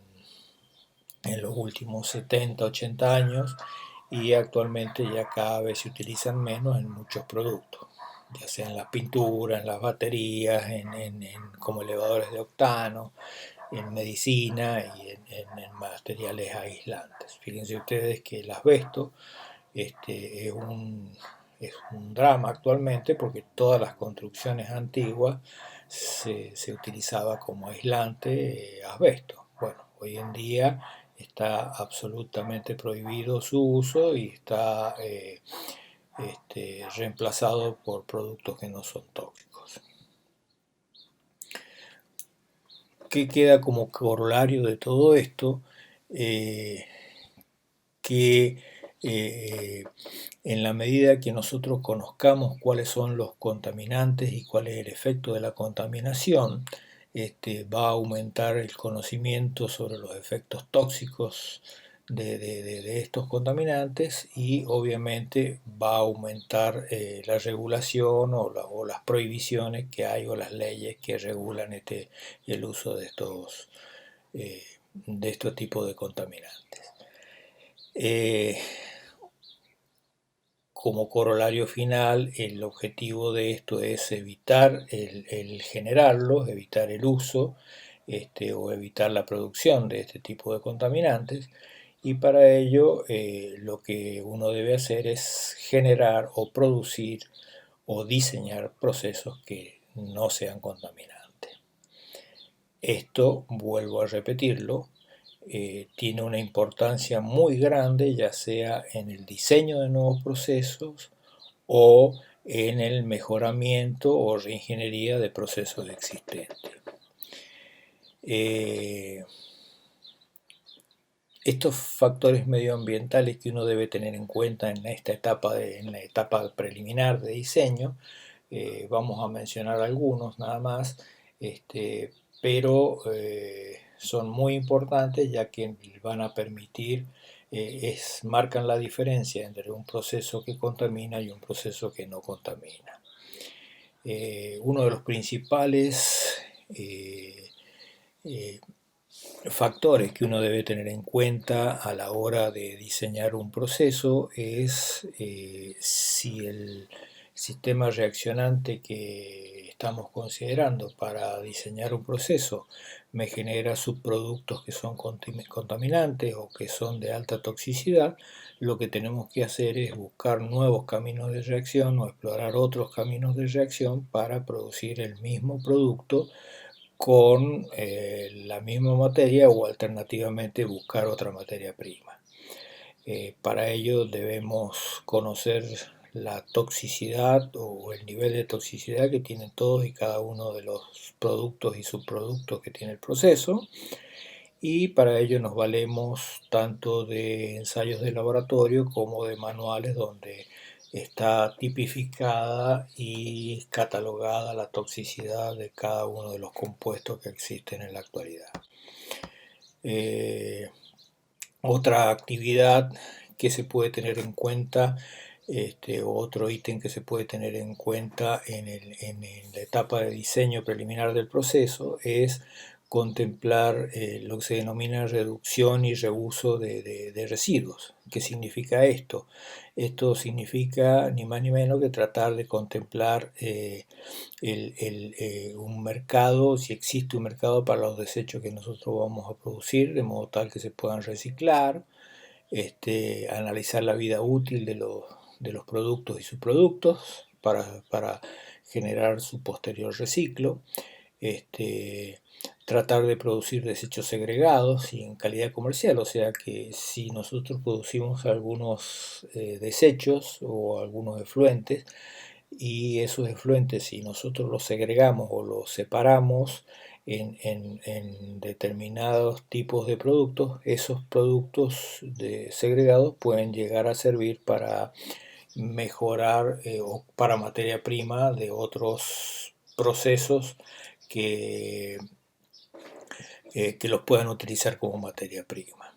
los últimos 70, 80 años, y actualmente ya cada vez se utilizan menos en muchos productos, ya sea en las pinturas, en las baterías, como elevadores de octano, en medicina y en materiales aislantes. Fíjense ustedes que el asbesto es un drama actualmente, porque todas las construcciones antiguas se utilizaba como aislante asbesto. Bueno, hoy en día está absolutamente prohibido su uso y está reemplazado por productos que no son tóxicos. ¿Qué queda como corolario de todo esto? Que eh, en la medida que nosotros conozcamos cuáles son los contaminantes y cuál es el efecto de la contaminación, va a aumentar el conocimiento sobre los efectos tóxicos de estos contaminantes, y obviamente va a aumentar la regulación o las prohibiciones que hay, o las leyes que regulan el uso eh, de estos tipos de contaminantes. Eh, Como corolario final, el objetivo de esto es evitar el generarlos, evitar el uso o evitar la producción de este tipo de contaminantes, y para ello lo que uno debe hacer es generar o producir o diseñar procesos que no sean contaminantes. Esto, vuelvo a repetirlo, tiene una importancia muy grande, ya sea en el diseño de nuevos procesos o en el mejoramiento o reingeniería de procesos existentes. Estos factores medioambientales que uno debe tener en cuenta en la etapa preliminar de diseño, vamos a mencionar algunos nada más, pero son muy importantes, ya que van a permitir, marcan la diferencia entre un proceso que contamina y un proceso que no contamina. Uno de los principales factores que uno debe tener en cuenta a la hora de diseñar un proceso es si el sistema reaccionante que estamos considerando para diseñar un proceso me genera subproductos que son contaminantes o que son de alta toxicidad. Lo que tenemos que hacer es buscar nuevos caminos de reacción o explorar otros caminos de reacción para producir el mismo producto con la misma materia o alternativamente buscar otra materia prima. Para ello debemos conocer la toxicidad o el nivel de toxicidad que tienen todos y cada uno de los productos y subproductos que tiene el proceso, y para ello nos valemos tanto de ensayos de laboratorio como de manuales donde está tipificada y catalogada la toxicidad de cada uno de los compuestos que existen en la actualidad. Eh, Otra actividad que se puede tener en cuenta, otro ítem que se puede tener en cuenta en la etapa de diseño preliminar del proceso es contemplar lo que se denomina reducción y reuso de residuos. ¿Qué significa esto? Esto significa ni más ni menos que tratar de contemplar un mercado, si existe un mercado para los desechos que nosotros vamos a producir, de modo tal que se puedan reciclar, analizar la vida útil de los productos y subproductos para generar su posterior reciclo, tratar de producir desechos segregados y en calidad comercial, o sea que si nosotros producimos algunos desechos o algunos efluentes, y esos efluentes, si nosotros los segregamos o los separamos en determinados tipos de productos, esos productos segregados pueden llegar a servir para mejorar o para materia prima de otros procesos que, que los puedan utilizar como materia prima.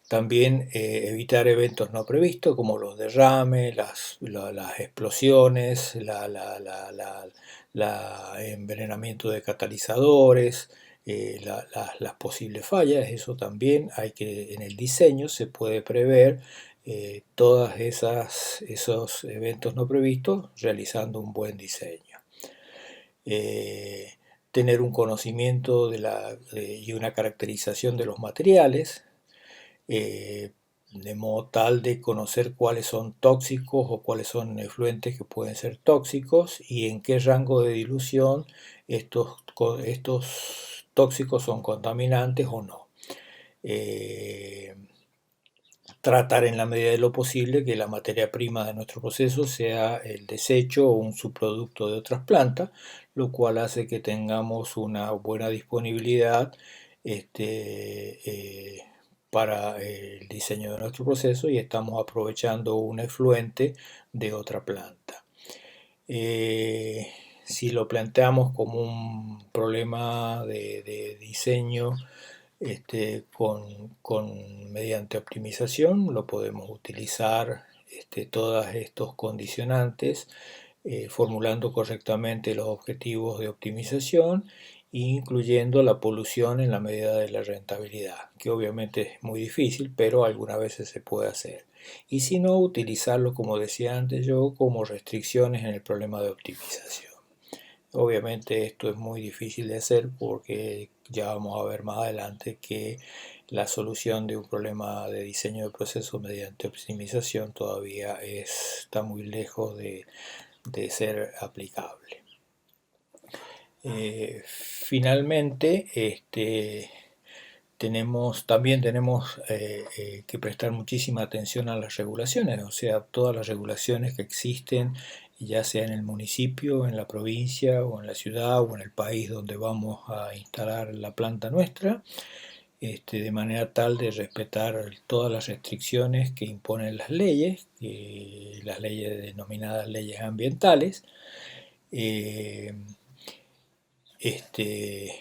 También evitar eventos no previstos como los derrames, las explosiones, envenenamiento de catalizadores, las posibles fallas. Eso también hay que, en el diseño se puede prever todos esos eventos no previstos realizando un buen diseño. Tener un conocimiento y una caracterización de los materiales, de modo tal de conocer cuáles son tóxicos o cuáles son efluentes que pueden ser tóxicos y en qué rango de dilución estos tóxicos son contaminantes o no. Tratar en la medida de lo posible que la materia prima de nuestro proceso sea el desecho o un subproducto de otras plantas, lo cual hace que tengamos una buena disponibilidad para el diseño de nuestro proceso y estamos aprovechando un efluente de otra planta. Si lo planteamos como un problema de diseño mediante optimización, lo podemos utilizar todos estos condicionantes, formulando correctamente los objetivos de optimización, incluyendo la polución en la medida de la rentabilidad, que obviamente es muy difícil, pero algunas veces se puede hacer. Y si no, utilizarlo, como decía antes yo, como restricciones en el problema de optimización. Obviamente esto es muy difícil de hacer porque ya vamos a ver más adelante que la solución de un problema de diseño de proceso mediante optimización todavía está muy lejos de ser aplicable. Finalmente, también tenemos que prestar muchísima atención a las regulaciones, o sea, todas las regulaciones que existen, ya sea en el municipio, en la provincia o en la ciudad o en el país donde vamos a instalar la planta nuestra, de manera tal de respetar todas las restricciones que imponen las leyes denominadas leyes ambientales. Eh, este,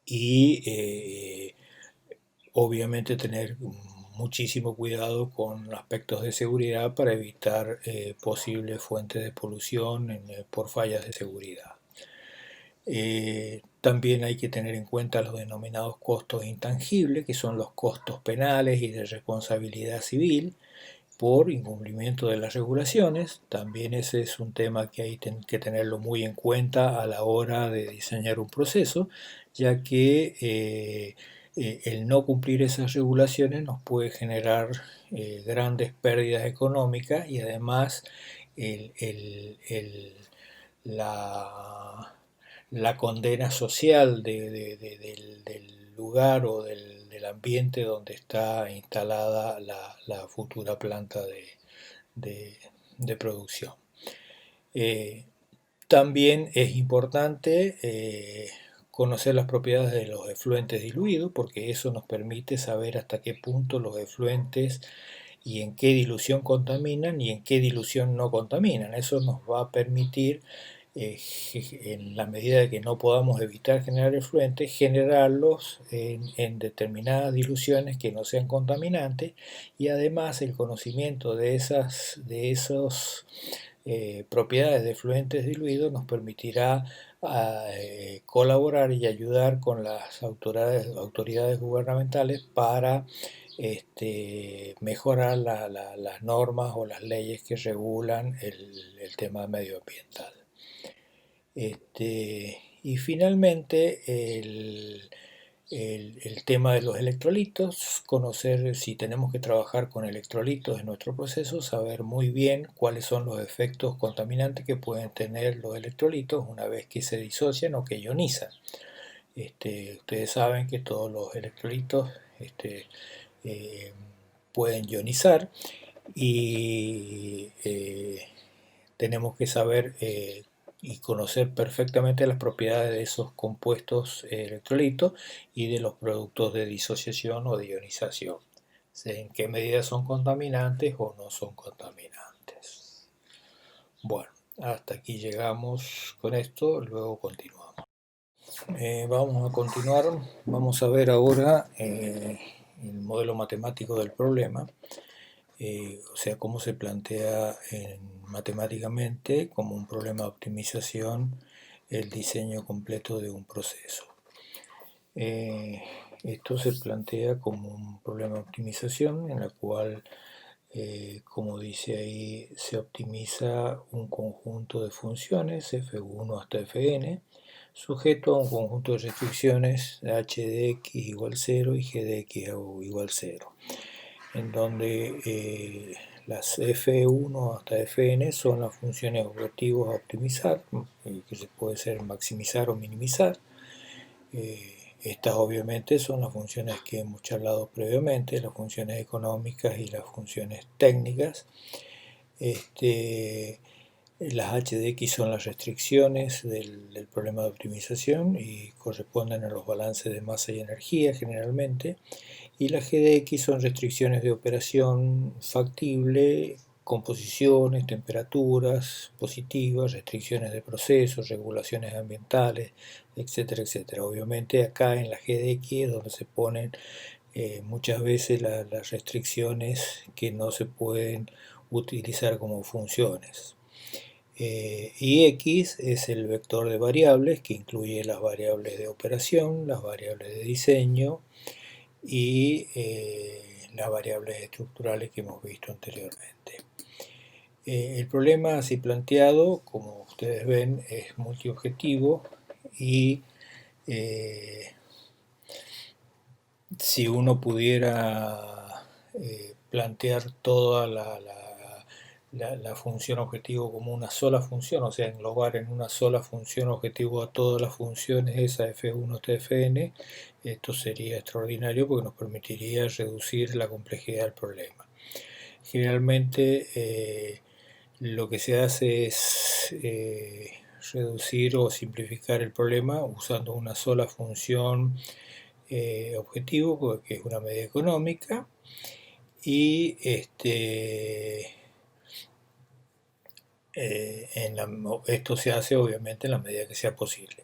y obviamente tener muchísimo cuidado con aspectos de seguridad para evitar posibles fuentes de polución por fallas de seguridad. También hay que tener en cuenta los denominados costos intangibles, que son los costos penales y de responsabilidad civil por incumplimiento de las regulaciones. También ese es un tema que hay que tenerlo muy en cuenta a la hora de diseñar un proceso, ya que el no cumplir esas regulaciones nos puede generar grandes pérdidas económicas y además el, el- el- la, la condena social del lugar o del ambiente donde está instalada la futura planta de- de producción. Eh, También es importante conocer las propiedades de los efluentes diluidos, porque eso nos permite saber hasta qué punto los efluentes y en qué dilución contaminan y en qué dilución no contaminan. Eso nos va a permitir, en la medida de que no podamos evitar generar efluentes, generarlos en determinadas diluciones que no sean contaminantes, y además el conocimiento de esos propiedades de efluentes diluidos nos permitirá colaborar y ayudar con las autoridades gubernamentales para mejorar las normas o las leyes que regulan el tema medioambiental. Y finalmente el tema de los electrolitos, conocer si tenemos que trabajar con electrolitos en nuestro proceso, saber muy bien cuáles son los efectos contaminantes que pueden tener los electrolitos una vez que se disocian o que ionizan. Ustedes saben que todos los electrolitos eh, pueden ionizar y tenemos que saber y conocer perfectamente las propiedades de esos compuestos electrolitos y de los productos de disociación o de ionización. En qué medida son contaminantes o no son contaminantes. Bueno, hasta aquí llegamos con esto, luego continuamos. Vamos a continuar, vamos a ver ahora el modelo matemático del problema. O sea, cómo se plantea matemáticamente como un problema de optimización el diseño completo de un proceso. Eh, Esto se plantea como un problema de optimización en la cual, como dice ahí, se optimiza un conjunto de funciones f1 hasta fn, sujeto a un conjunto de restricciones h de x igual 0 y g de x igual 0, en donde las f1 hasta fn son las funciones objetivos a optimizar, que se puede ser maximizar o minimizar. Estas obviamente son las funciones que hemos charlado previamente, las funciones económicas y las funciones técnicas. Las h de x son las restricciones del problema de optimización y corresponden a los balances de masa y energía generalmente. Y las g de x son restricciones de operación factible, composiciones, temperaturas positivas, restricciones de procesos, regulaciones ambientales, etcétera, etcétera. Obviamente acá en la g de x es donde se ponen muchas veces las restricciones que no se pueden utilizar como funciones. Y x es el vector de variables que incluye las variables de operación, las variables de diseño y las variables estructurales que hemos visto anteriormente. El problema así planteado, como ustedes ven, es multiobjetivo y si uno pudiera plantear toda la función objetivo como una sola función, o sea, englobar en una sola función objetivo a todas las funciones, esa f1 hasta fn, esto sería extraordinario porque nos permitiría reducir la complejidad del problema. Generalmente lo que se hace es reducir o simplificar el problema usando una sola función objetivo, porque es una medida económica, y esto se hace obviamente en la medida que sea posible.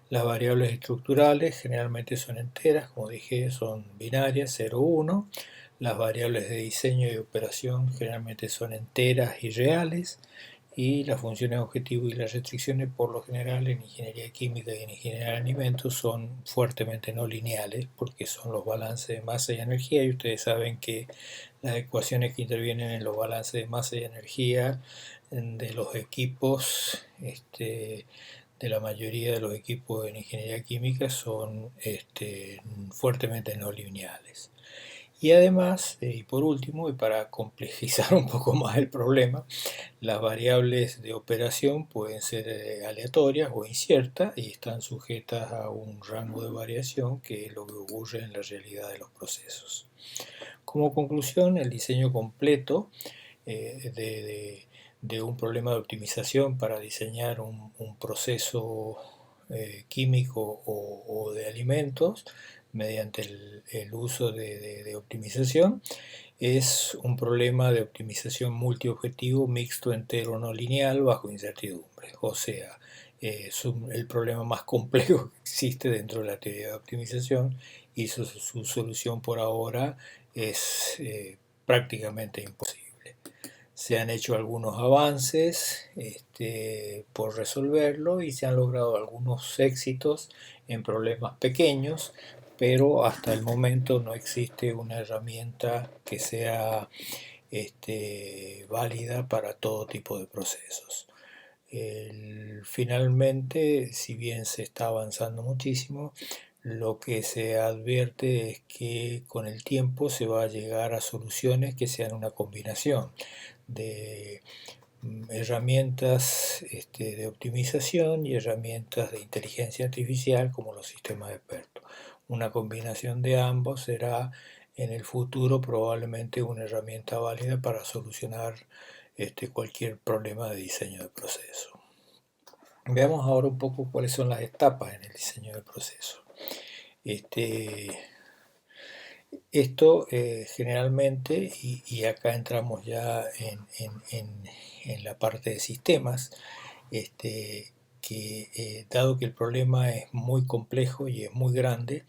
Las variables estructurales generalmente son enteras, como dije, son binarias, 0, 1. Las variables de diseño y operación generalmente son enteras y reales. y las funciones objetivo y las restricciones por lo general en ingeniería química y en ingeniería de alimentos son fuertemente no lineales porque son los balances de masa y energía, y ustedes saben que las ecuaciones que intervienen en los balances de masa y energía de los equipos, de la mayoría de los equipos en ingeniería química son fuertemente no lineales. Y además, y por último, y para complejizar un poco más el problema, las variables de operación pueden ser aleatorias o inciertas y están sujetas a un rango de variación que es lo que ocurre en la realidad de los procesos. Como conclusión, el diseño completo de un problema de optimización para diseñar un proceso químico o de alimentos mediante el uso de optimización es un problema de optimización multiobjetivo mixto entero no lineal bajo incertidumbre. O sea, es el problema más complejo que existe dentro de la teoría de optimización, y su solución por ahora es prácticamente imposible. Se han hecho algunos avances por resolverlo y se han logrado algunos éxitos en problemas pequeños, pero hasta el momento no existe una herramienta que sea válida para todo tipo de procesos. Finalmente, si bien se está avanzando muchísimo, lo que se advierte es que con el tiempo se va a llegar a soluciones que sean una combinación de herramientas de optimización y herramientas de inteligencia artificial como los sistemas de expertos. Una combinación de ambos será en el futuro probablemente una herramienta válida para solucionar cualquier problema de diseño de proceso. Veamos ahora un poco cuáles son las etapas en el diseño del proceso. Esto generalmente, y acá entramos ya en la parte de sistemas, que dado que el problema es muy complejo y es muy grande,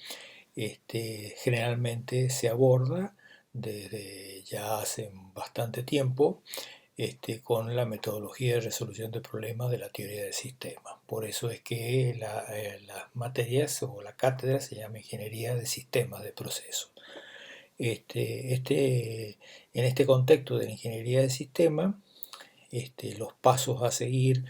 generalmente se aborda desde ya hace bastante tiempo con la metodología de resolución de problemas de la teoría del sistema. Por eso es que las materias o la cátedra se llama Ingeniería de Sistemas de Procesos. En este contexto de la ingeniería de sistema, los pasos a seguir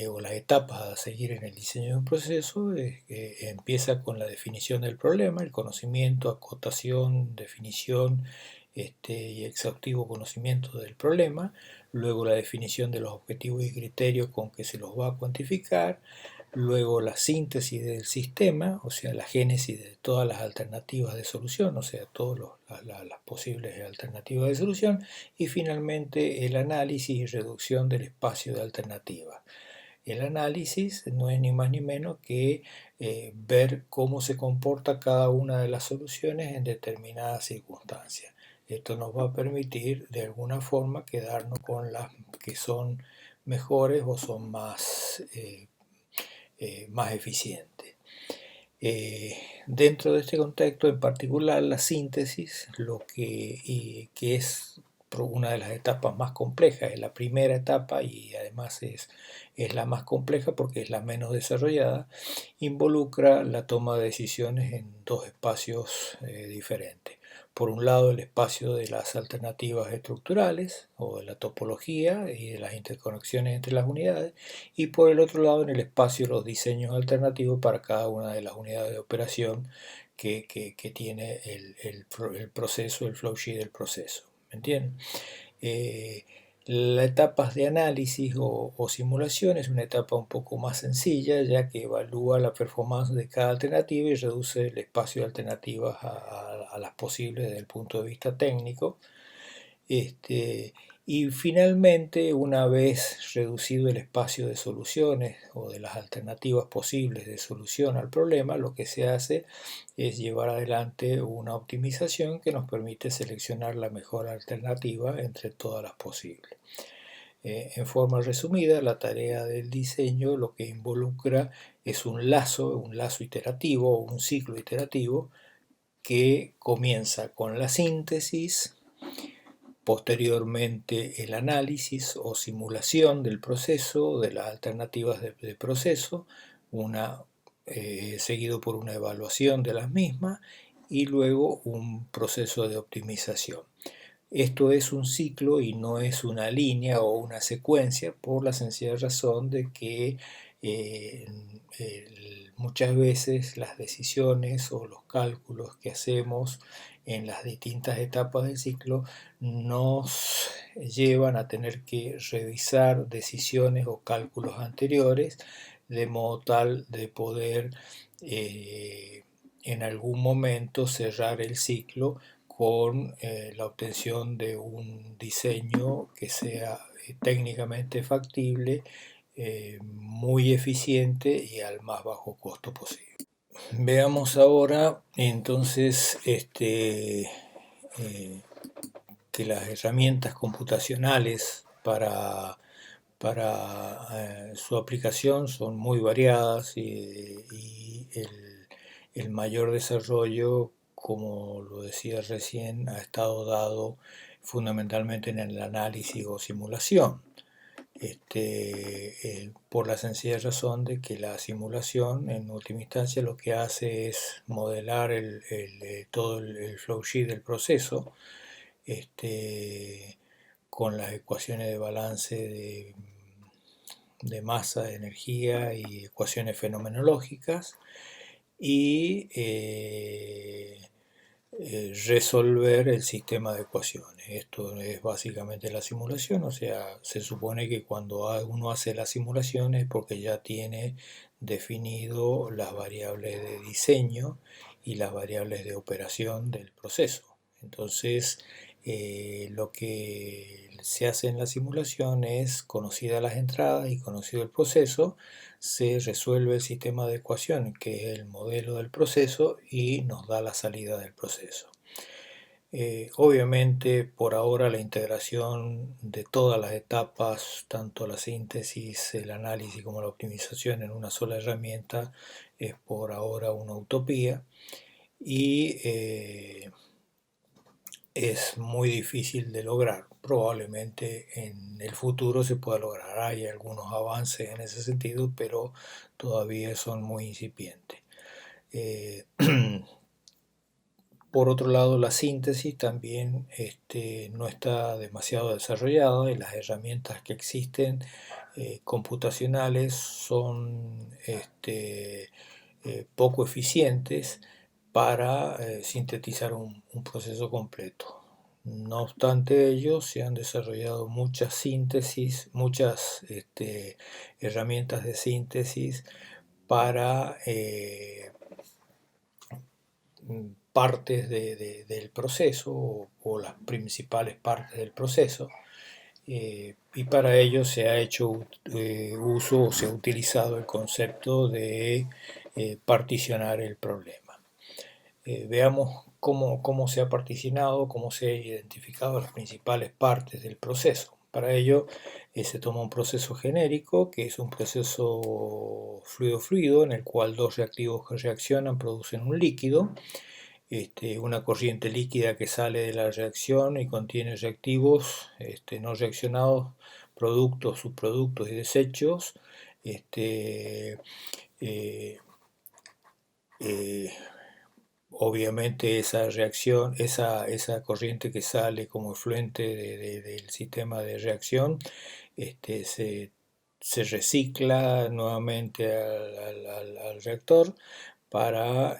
o las etapas a seguir en el diseño de un proceso empieza con la definición del problema, el conocimiento, acotación, definición y exhaustivo conocimiento del problema, luego la definición de los objetivos y criterios con que se los va a cuantificar, luego la síntesis del sistema, o sea, la génesis de todas las alternativas de solución, o sea, todas las posibles alternativas de solución, y finalmente el análisis y reducción del espacio de alternativas. El análisis no es ni más ni menos que ver cómo se comporta cada una de las soluciones en determinadas circunstancias. Esto nos va a permitir de alguna forma quedarnos con las que son mejores o son más eficientes. Dentro de este contexto en particular, la síntesis, que es una de las etapas más complejas, es la primera etapa y además es la más compleja porque es la menos desarrollada, involucra la toma de decisiones en dos espacios diferentes. Por un lado, el espacio de las alternativas estructurales o de la topología y de las interconexiones entre las unidades, y por el otro lado, en el espacio, los diseños alternativos para cada una de las unidades de operación que tiene el proceso, el flowsheet del proceso. ¿Me entienden? La etapa de análisis o simulación es una etapa un poco más sencilla, ya que evalúa la performance de cada alternativa y reduce el espacio de alternativas a las posibles desde el punto de vista técnico. Y finalmente, una vez reducido el espacio de soluciones o de las alternativas posibles de solución al problema, lo que se hace es llevar adelante una optimización que nos permite seleccionar la mejor alternativa entre todas las posibles. En forma resumida, la tarea del diseño lo que involucra es un lazo iterativo o un ciclo iterativo que comienza con la síntesis, posteriormente el análisis o simulación del proceso, de las alternativas de proceso, seguido por una evaluación de las mismas y luego un proceso de optimización. Esto es un ciclo y no es una línea o una secuencia por la sencilla razón de que eh, muchas veces las decisiones o los cálculos que hacemos en las distintas etapas del ciclo nos llevan a tener que revisar decisiones o cálculos anteriores de modo tal de poder en algún momento cerrar el ciclo con la obtención de un diseño que sea técnicamente factible, muy eficiente y al más bajo costo posible. Veamos ahora entonces que las herramientas computacionales para su aplicación son muy variadas y el mayor desarrollo, como lo decía recién, ha estado dado fundamentalmente en el análisis o simulación. Por la sencilla razón de que la simulación en última instancia lo que hace es modelar todo el flow sheet del proceso con las ecuaciones de balance de masa, de energía y ecuaciones fenomenológicas y resolver el sistema de ecuaciones. Esto es básicamente la simulación, o sea, se supone que cuando uno hace la simulación es porque ya tiene definido las variables de diseño y las variables de operación del proceso. Entonces, lo que se hace en la simulación es, conocidas las entradas y conocido el proceso, se resuelve el sistema de ecuación, que es el modelo del proceso, y nos da la salida del proceso. Obviamente, por ahora la integración de todas las etapas, tanto la síntesis, el análisis como la optimización en una sola herramienta, es por ahora una utopía y es muy difícil de lograr. Probablemente en el futuro se pueda lograr. Hay algunos avances en ese sentido, pero todavía son muy incipientes. Por otro lado, la síntesis también no está demasiado desarrollada y las herramientas que existen computacionales son poco eficientes para sintetizar un proceso completo. No obstante ello, se han desarrollado muchas síntesis, muchas herramientas de síntesis para partes del proceso o las principales partes del proceso. Y para ello se ha hecho uso o se ha utilizado el concepto de particionar el problema. Veamos cómo se ha particionado, cómo se han identificado las principales partes del proceso. Para ello se toma un proceso genérico, que es un proceso fluido-fluido, en el cual dos reactivos que reaccionan producen un líquido. Una corriente líquida que sale de la reacción y contiene reactivos no reaccionados, productos, subproductos y desechos. Eh, eh, Obviamente esa reacción, esa corriente que sale como efluente del sistema de reacción, se recicla nuevamente al reactor para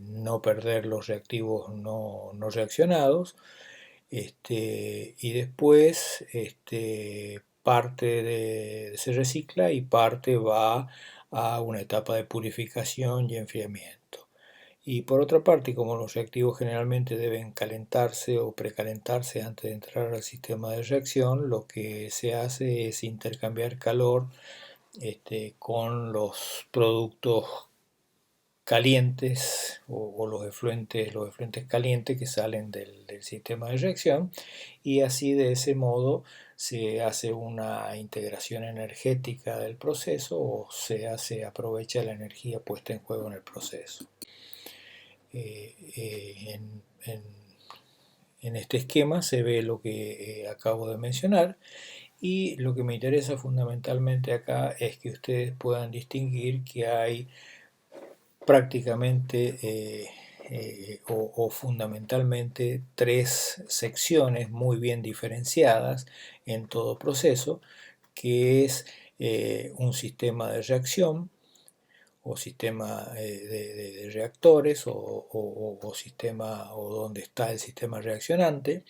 no perder los reactivos no reaccionados. Y después parte se recicla y parte va a una etapa de purificación y enfriamiento. Y por otra parte, como los reactivos generalmente deben calentarse o precalentarse antes de entrar al sistema de reacción, lo que se hace es intercambiar calor con los productos calientes o los efluentes calientes que salen del sistema de reacción, y así de ese modo se hace una integración energética del proceso o aprovecha la energía puesta en juego en el proceso. en este esquema se ve lo que acabo de mencionar, y lo que me interesa fundamentalmente acá es que ustedes puedan distinguir que hay prácticamente o fundamentalmente tres secciones muy bien diferenciadas en todo proceso, que es un sistema de reacción, o sistema de reactores, o sistema, o donde está el sistema reaccionante,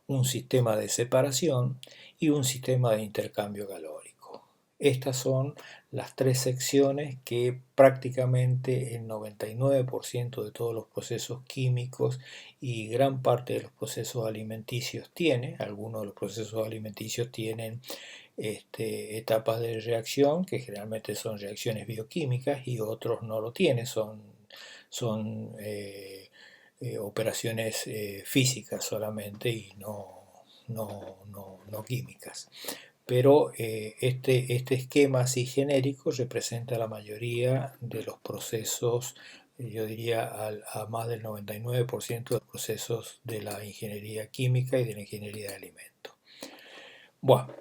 un sistema de separación y un sistema de intercambio calórico. Estas son las tres secciones que prácticamente el 99% de todos los procesos químicos y gran parte de los procesos alimenticios tiene. Algunos de los procesos alimenticios tienen etapas de reacción que generalmente son reacciones bioquímicas, y otros no lo tienen, son operaciones físicas solamente, y no químicas. Pero este esquema así genérico representa la mayoría de los procesos, yo diría a más del 99% de los procesos de la ingeniería química y de la ingeniería de alimentos. Bueno,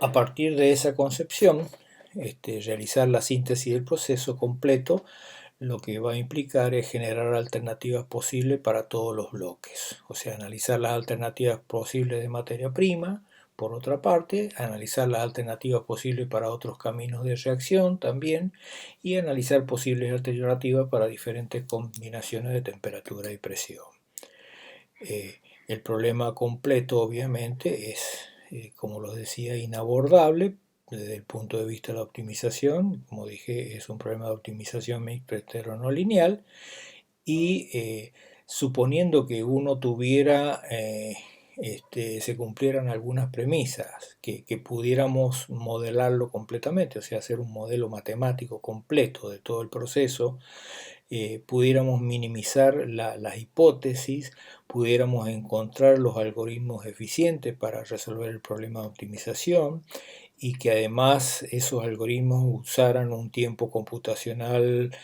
a partir de esa concepción, realizar la síntesis del proceso completo lo que va a implicar es generar alternativas posibles para todos los bloques. O sea, analizar las alternativas posibles de materia prima, por otra parte, analizar las alternativas posibles para otros caminos de reacción también, y analizar posibles alternativas para diferentes combinaciones de temperatura y presión. El problema completo, obviamente, es, como lo decía, inabordable desde el punto de vista de la optimización. Como dije, es un problema de optimización mixto no lineal, y suponiendo que uno tuviera, se cumplieran algunas premisas, que pudiéramos modelarlo completamente, o sea, hacer un modelo matemático completo de todo el proceso, pudiéramos minimizar las hipótesis, pudiéramos encontrar los algoritmos eficientes para resolver el problema de optimización, y que además esos algoritmos usaran un tiempo computacional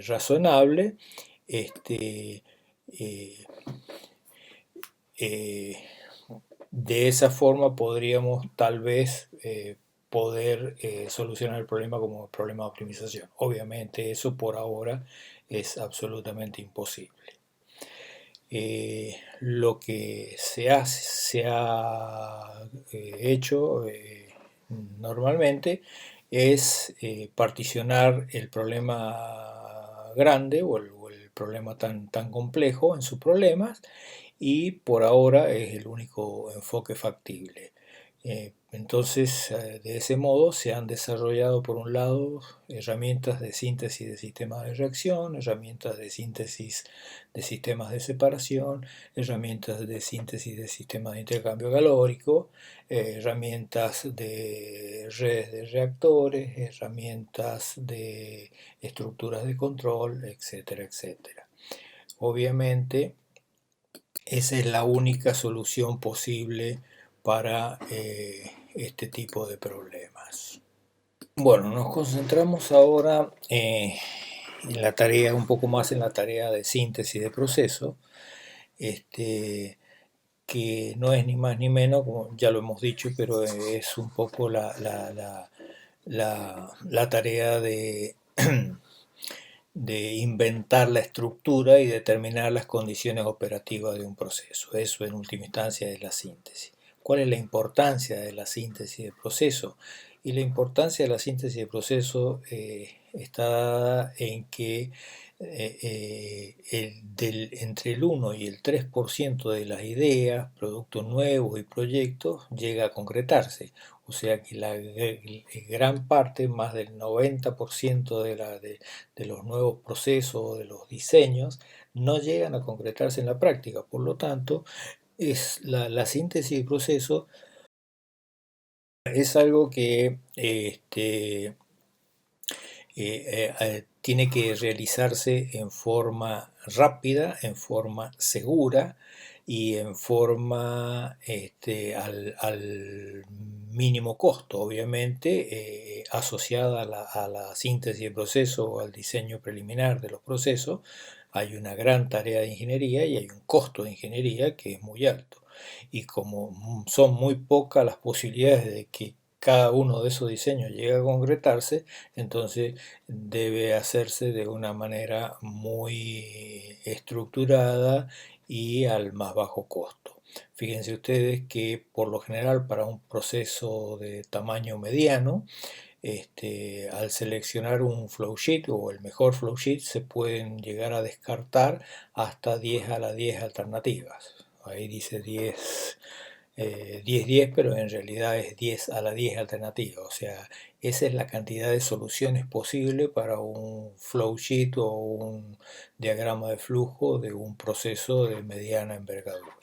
razonable. este, eh, eh, de esa forma podríamos tal vez poder solucionar el problema como problema de optimización. Obviamente eso por ahora es absolutamente imposible. Lo que se ha hecho normalmente es particionar el problema grande, o el problema tan complejo, en sus problemas, y por ahora es el único enfoque factible. Entonces, de ese modo se han desarrollado, por un lado, herramientas de síntesis de sistemas de reacción, herramientas de síntesis de sistemas de separación, herramientas de síntesis de sistemas de intercambio calórico, herramientas de redes de reactores, herramientas de estructuras de control, etcétera, etcétera. Obviamente, esa es la única solución posible para este tipo de problemas. Bueno, nos concentramos ahora en la tarea, un poco más en la tarea de síntesis de proceso, que no es ni más ni menos, como ya lo hemos dicho, pero es un poco la tarea de inventar la estructura y determinar las condiciones operativas de un proceso. Eso en última instancia es la síntesis. ¿Cuál es la importancia de la síntesis de proceso? Y la importancia de la síntesis de proceso está dada en que entre el 1 y el 3% de las ideas, productos nuevos y proyectos llega a concretarse. O sea que la gran parte, más del 90% de los nuevos procesos, de los diseños, no llegan a concretarse en la práctica. Por lo tanto, la síntesis de proceso es algo que tiene que realizarse en forma rápida, en forma segura y en forma al mínimo costo. Obviamente asociada a la síntesis de procesos o al diseño preliminar de los procesos, hay una gran tarea de ingeniería y hay un costo de ingeniería que es muy alto. Y como son muy pocas las posibilidades de que cada uno de esos diseños llegue a concretarse, entonces debe hacerse de una manera muy estructurada y al más bajo costo. Fíjense ustedes que por lo general para un proceso de tamaño mediano, al seleccionar un flowsheet o el mejor flowsheet se pueden llegar a descartar hasta 10 a la 10 alternativas. Ahí dice 10, pero en realidad es 10 a la 10 alternativas. O sea, esa es la cantidad de soluciones posible para un flowsheet o un diagrama de flujo de un proceso de mediana envergadura.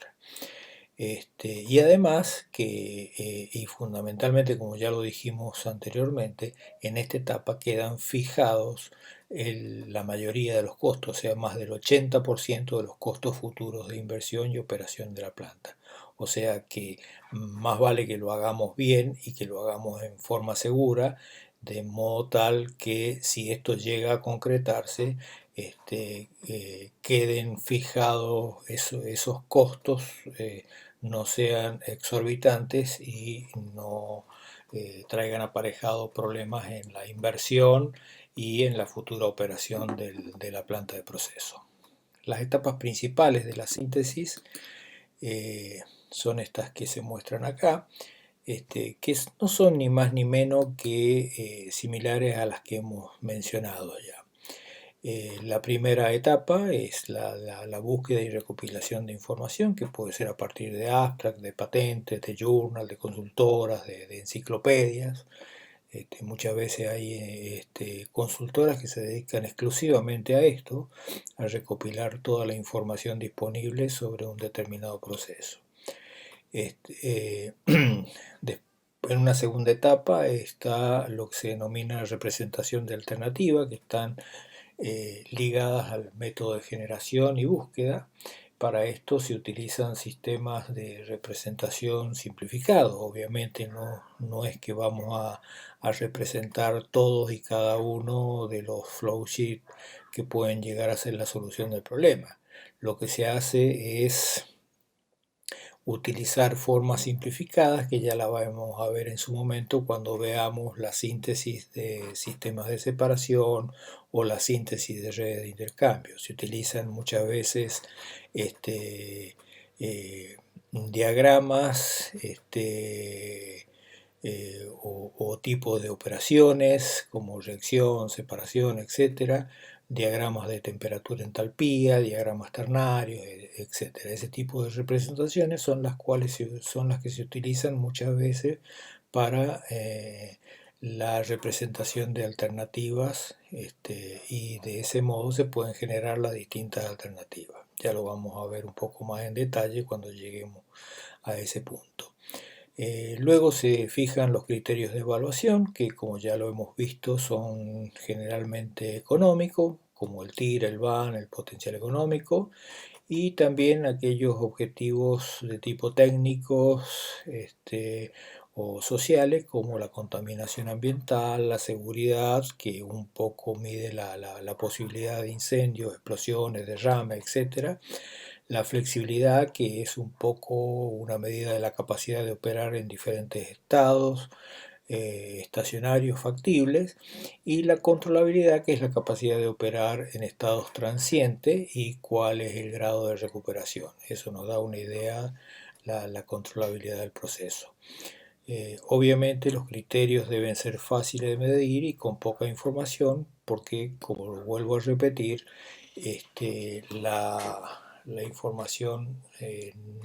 Y además que, y fundamentalmente como ya lo dijimos anteriormente, en esta etapa quedan fijados la mayoría de los costos, o sea, más del 80% de los costos futuros de inversión y operación de la planta. O sea que más vale que lo hagamos bien y que lo hagamos en forma segura, de modo tal que si esto llega a concretarse, queden fijados esos costos, no sean exorbitantes y no traigan aparejados problemas en la inversión y en la futura operación de la planta de proceso. Las etapas principales de la síntesis son estas que se muestran acá, que no son ni más ni menos que similares a las que hemos mencionado ya. La primera etapa es la búsqueda y recopilación de información, que puede ser a partir de abstracts, de patentes, de journals, de consultoras, de enciclopedias. Muchas veces hay consultoras que se dedican exclusivamente a esto, a recopilar toda la información disponible sobre un determinado proceso. En una segunda etapa está lo que se denomina representación de alternativa, que están ligadas al método de generación y búsqueda. Para esto se utilizan sistemas de representación simplificados. Obviamente no es que vamos a representar todos y cada uno de los flowsheets que pueden llegar a ser la solución del problema. Lo que se hace es utilizar formas simplificadas que ya la vamos a ver en su momento cuando veamos la síntesis de sistemas de separación o la síntesis de redes de intercambio. Se utilizan muchas veces diagramas o tipos de operaciones como reacción, separación, etcétera, diagramas de temperatura entalpía, diagramas ternarios, etcétera. Ese tipo de representaciones son las que se utilizan muchas veces para la representación de alternativas, y de ese modo se pueden generar las distintas alternativas. Ya lo vamos a ver un poco más en detalle cuando lleguemos a ese punto. Luego se fijan los criterios de evaluación, que como ya lo hemos visto son generalmente económicos, como el TIR, el BAN, el potencial económico, y también aquellos objetivos de tipo técnicos o sociales, como la contaminación ambiental, la seguridad, que un poco mide la posibilidad de incendios, explosiones, derrames, etc. La flexibilidad, que es un poco una medida de la capacidad de operar en diferentes estados, estacionarios factibles, y la controlabilidad, que es la capacidad de operar en estados transientes y cuál es el grado de recuperación. Eso nos da una idea la controlabilidad del proceso. Obviamente los criterios deben ser fáciles de medir y con poca información, porque, como lo vuelvo a repetir, la información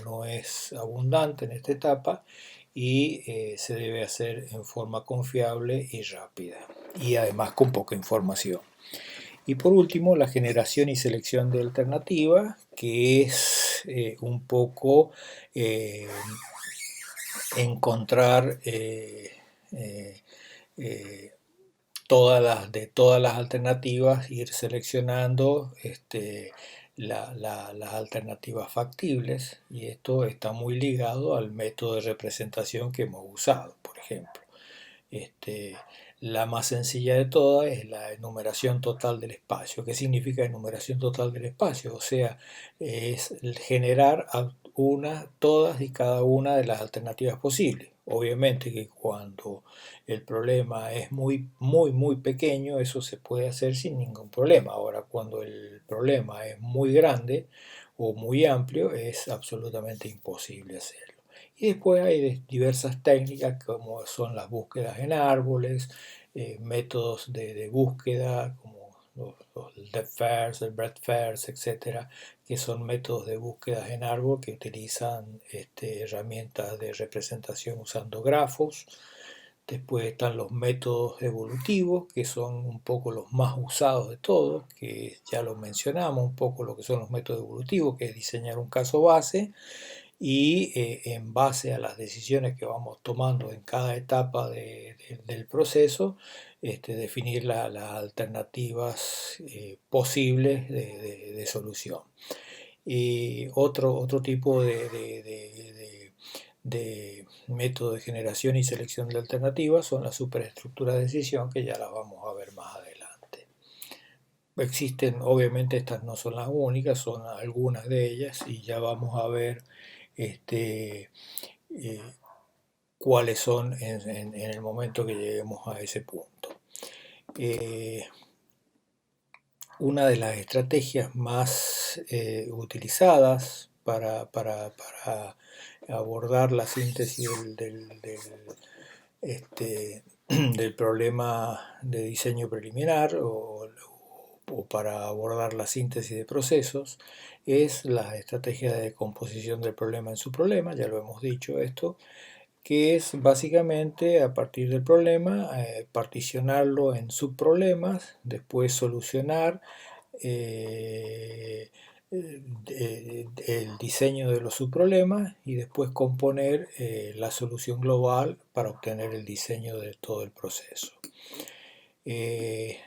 no es abundante en esta etapa y se debe hacer en forma confiable y rápida, y además con poca información. Y por último, la generación y selección de alternativas, que es un poco encontrar de todas las alternativas, ir seleccionando las alternativas factibles, y esto está muy ligado al método de representación que hemos usado. Por ejemplo, La más sencilla de todas es la enumeración total del espacio. ¿Qué significa enumeración total del espacio? O sea, es generar todas y cada una de las alternativas posibles. Obviamente que cuando el problema es muy, muy, muy pequeño, eso se puede hacer sin ningún problema. Ahora, cuando el problema es muy grande o muy amplio, es absolutamente imposible hacerlo. Y después hay diversas técnicas como son las búsquedas en árboles, métodos de búsqueda como el depth first, el breadth first, etcétera, que son métodos de búsqueda en árbol que utilizan herramientas de representación usando grafos. Después están los métodos evolutivos, que son un poco los más usados de todos, que ya lo mencionamos, un poco lo que son los métodos evolutivos, que es diseñar un caso base y en base a las decisiones que vamos tomando en cada etapa del proceso, definir las alternativas posibles de solución. Y otro tipo de método de generación y selección de alternativas son las superestructuras de decisión, que ya las vamos a ver más adelante. Existen, obviamente estas no son las únicas, son algunas de ellas y ya vamos a ver este, eh, cuáles son en el momento que lleguemos a ese punto. Eh, una de las estrategias más utilizadas para abordar la síntesis del problema de diseño preliminar o para abordar la síntesis de procesos es la estrategia de composición del problema en su problema, ya lo hemos dicho esto, que es básicamente a partir del problema particionarlo en subproblemas, después solucionar eh, el diseño de los subproblemas y después componer la solución global para obtener el diseño de todo el proceso. Eh,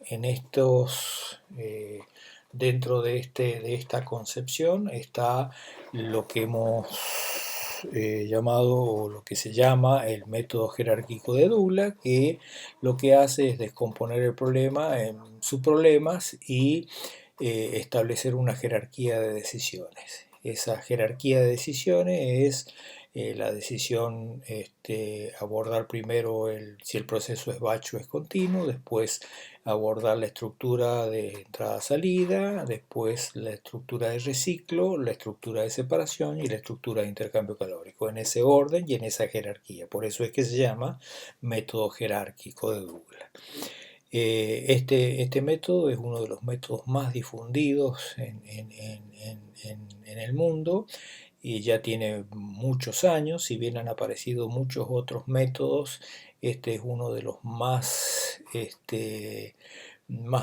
en estos, dentro de esta concepción está lo que hemos llamado o lo que se llama el método jerárquico de Douglas, que lo que hace es descomponer el problema en subproblemas y establecer una jerarquía de decisiones. Esa jerarquía de decisiones es la decisión, abordar primero si el proceso es batch o es continuo, después abordar la estructura de entrada-salida, después la estructura de reciclo, la estructura de separación y la estructura de intercambio calórico, en ese orden y en esa jerarquía. Por eso es que se llama método jerárquico de Douglas. Este método es uno de los métodos más difundidos en el mundo y ya tiene muchos años. Si bien han aparecido muchos otros métodos, este es uno de los más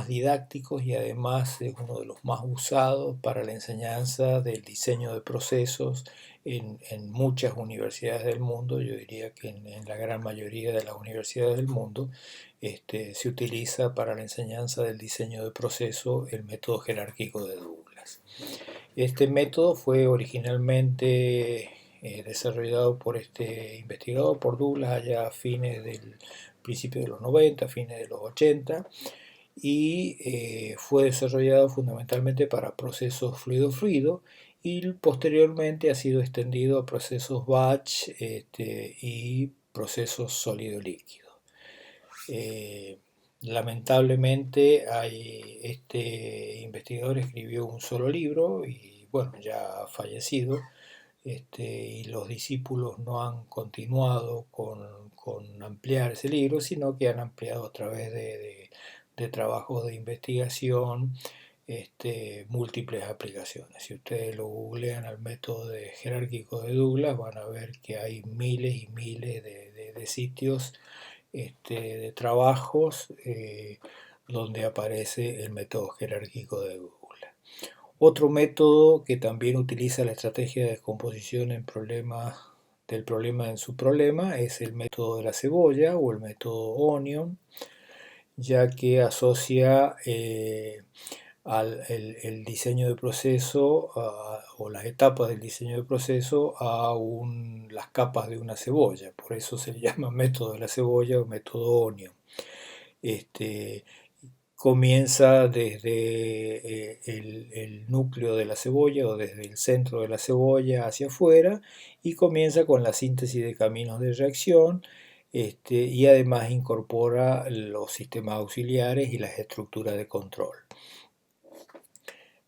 didácticos y además es uno de los más usados para la enseñanza del diseño de procesos en muchas universidades del mundo. Yo diría que en la gran mayoría de las universidades del mundo se utiliza para la enseñanza del diseño de proceso el método jerárquico de Douglas. Este método fue originalmente desarrollado por este investigador, por Douglas, allá a fines del principio de los 90, fines de los 80, y fue desarrollado fundamentalmente para procesos fluido-fluido y posteriormente ha sido extendido a procesos batch y procesos sólido-líquido. Lamentablemente este investigador escribió un solo libro y bueno, ya ha fallecido, y los discípulos no han continuado con ampliar ese libro, sino que han ampliado a través de trabajos de investigación múltiples aplicaciones. Si ustedes lo googlean al método jerárquico de Douglas, van a ver que hay miles y miles de sitios de trabajos donde aparece el método jerárquico de Douglas. Otro método que también utiliza la estrategia de descomposición del problema en su problema es el método de la cebolla o el método Onion, ya que asocia el diseño de proceso o las etapas del diseño de proceso a las capas de una cebolla. Por eso se le llama método de la cebolla o método Onion. Este, Comienza desde el núcleo de la cebolla o desde el centro de la cebolla hacia afuera y comienza con la síntesis de caminos de reacción, y además incorpora los sistemas auxiliares y las estructuras de control.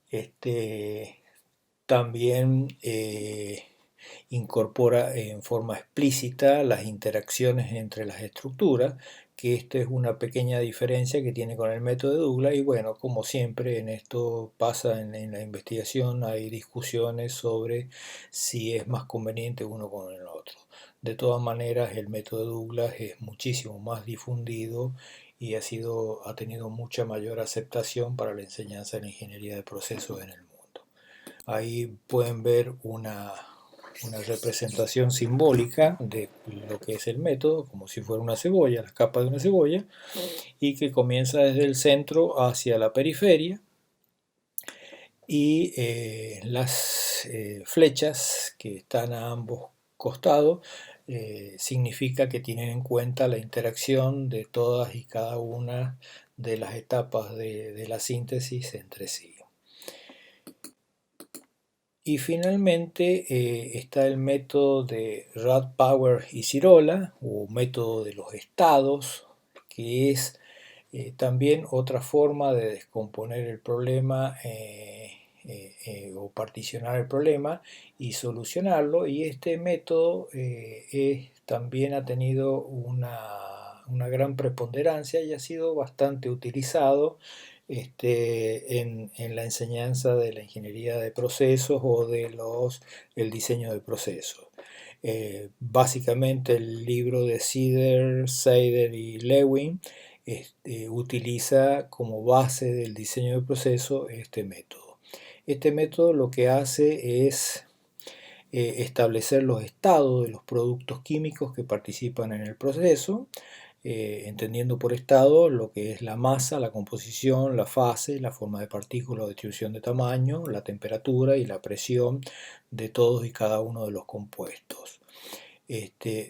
Este, También incorpora en forma explícita las interacciones entre las estructuras, que esta es una pequeña diferencia que tiene con el método de Douglas. Y bueno, como siempre en esto pasa en la investigación, hay discusiones sobre si es más conveniente uno con el otro. De todas maneras, el método de Douglas es muchísimo más difundido y ha tenido mucha mayor aceptación para la enseñanza de la ingeniería de procesos en el mundo. Ahí pueden ver una representación simbólica de lo que es el método, como si fuera una cebolla, la capa de una cebolla, y que comienza desde el centro hacia la periferia, y las flechas que están a ambos costados significa que tienen en cuenta la interacción de todas y cada una de las etapas de la síntesis entre sí. Y finalmente está el método de Radpower y Sirola, o método de los estados, que es también otra forma de descomponer el problema o particionar el problema y solucionarlo. Y este método también ha tenido una gran preponderancia y ha sido bastante utilizado en la enseñanza de la ingeniería de procesos o el diseño de procesos. Básicamente el libro de Seider y Lewin utiliza como base del diseño de proceso este método. Este método lo que hace es establecer los estados de los productos químicos que participan en el proceso, entendiendo por estado lo que es la masa, la composición, la fase, la forma de partícula o distribución de tamaño, la temperatura y la presión de todos y cada uno de los compuestos.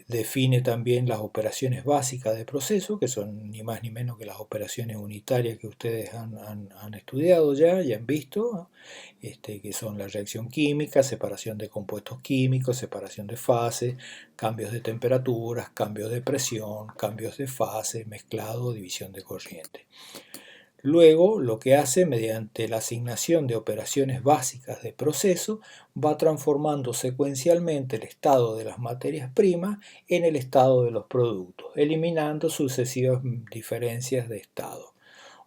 Define también las operaciones básicas de proceso, que son ni más ni menos que las operaciones unitarias que ustedes han estudiado ya y han visto, que son la reacción química, separación de compuestos químicos, separación de fases, cambios de temperaturas, cambios de presión, cambios de fase, mezclado, división de corriente. Luego, lo que hace mediante la asignación de operaciones básicas de proceso, va transformando secuencialmente el estado de las materias primas en el estado de los productos, eliminando sucesivas diferencias de estado.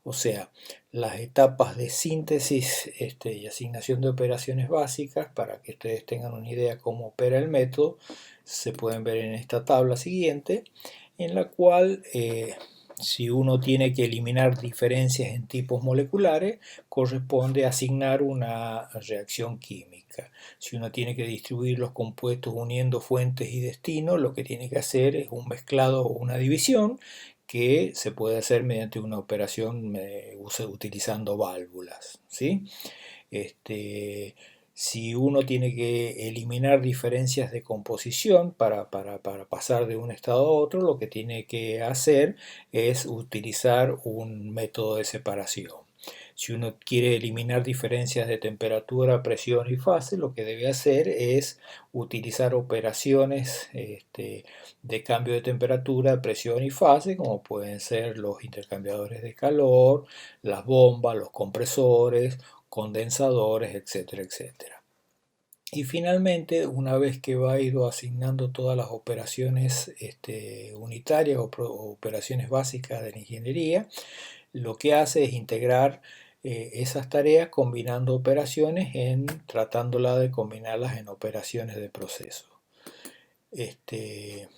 O sea, las etapas de síntesis y asignación de operaciones básicas, para que ustedes tengan una idea cómo opera el método, se pueden ver en esta tabla siguiente, en la cual si uno tiene que eliminar diferencias en tipos moleculares, corresponde asignar una reacción química. Si uno tiene que distribuir los compuestos uniendo fuentes y destinos, lo que tiene que hacer es un mezclado o una división, que se puede hacer mediante una operación utilizando válvulas, ¿sí? Si uno tiene que eliminar diferencias de composición para pasar de un estado a otro, lo que tiene que hacer es utilizar un método de separación. Si uno quiere eliminar diferencias de temperatura, presión y fase, lo que debe hacer es utilizar operaciones de cambio de temperatura, presión y fase, como pueden ser los intercambiadores de calor, las bombas, los compresores, condensadores, etcétera, etcétera. Y finalmente, una vez que va ido asignando todas las operaciones unitarias o operaciones básicas de la ingeniería, lo que hace es integrar esas tareas combinando operaciones, tratándola de combinarlas en operaciones de proceso. Este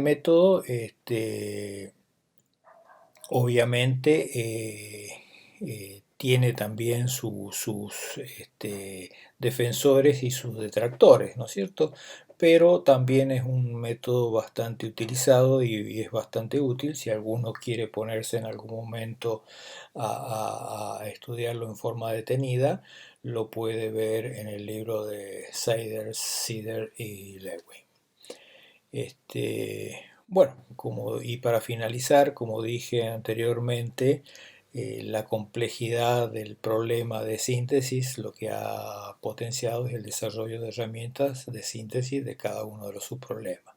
método obviamente tiene también sus defensores y sus detractores, ¿no es cierto? Pero también es un método bastante utilizado y es bastante útil si alguno quiere ponerse en algún momento a estudiarlo en forma detenida, lo puede ver en el libro de Sider y Lewin. Bueno, y para finalizar, como dije anteriormente, la complejidad del problema de síntesis lo que ha potenciado es el desarrollo de herramientas de síntesis de cada uno de los subproblemas.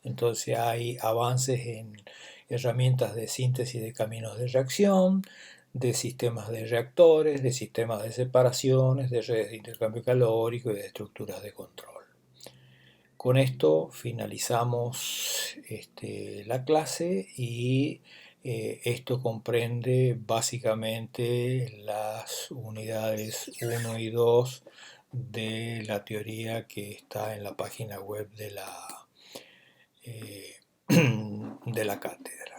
Entonces hay avances en herramientas de síntesis de caminos de reacción, de sistemas de reactores, de sistemas de separaciones, de redes de intercambio calórico y de estructuras de control. Con esto finalizamos la clase y esto comprende básicamente las unidades 1 y 2 de la teoría que está en la página web de la, de la cátedra.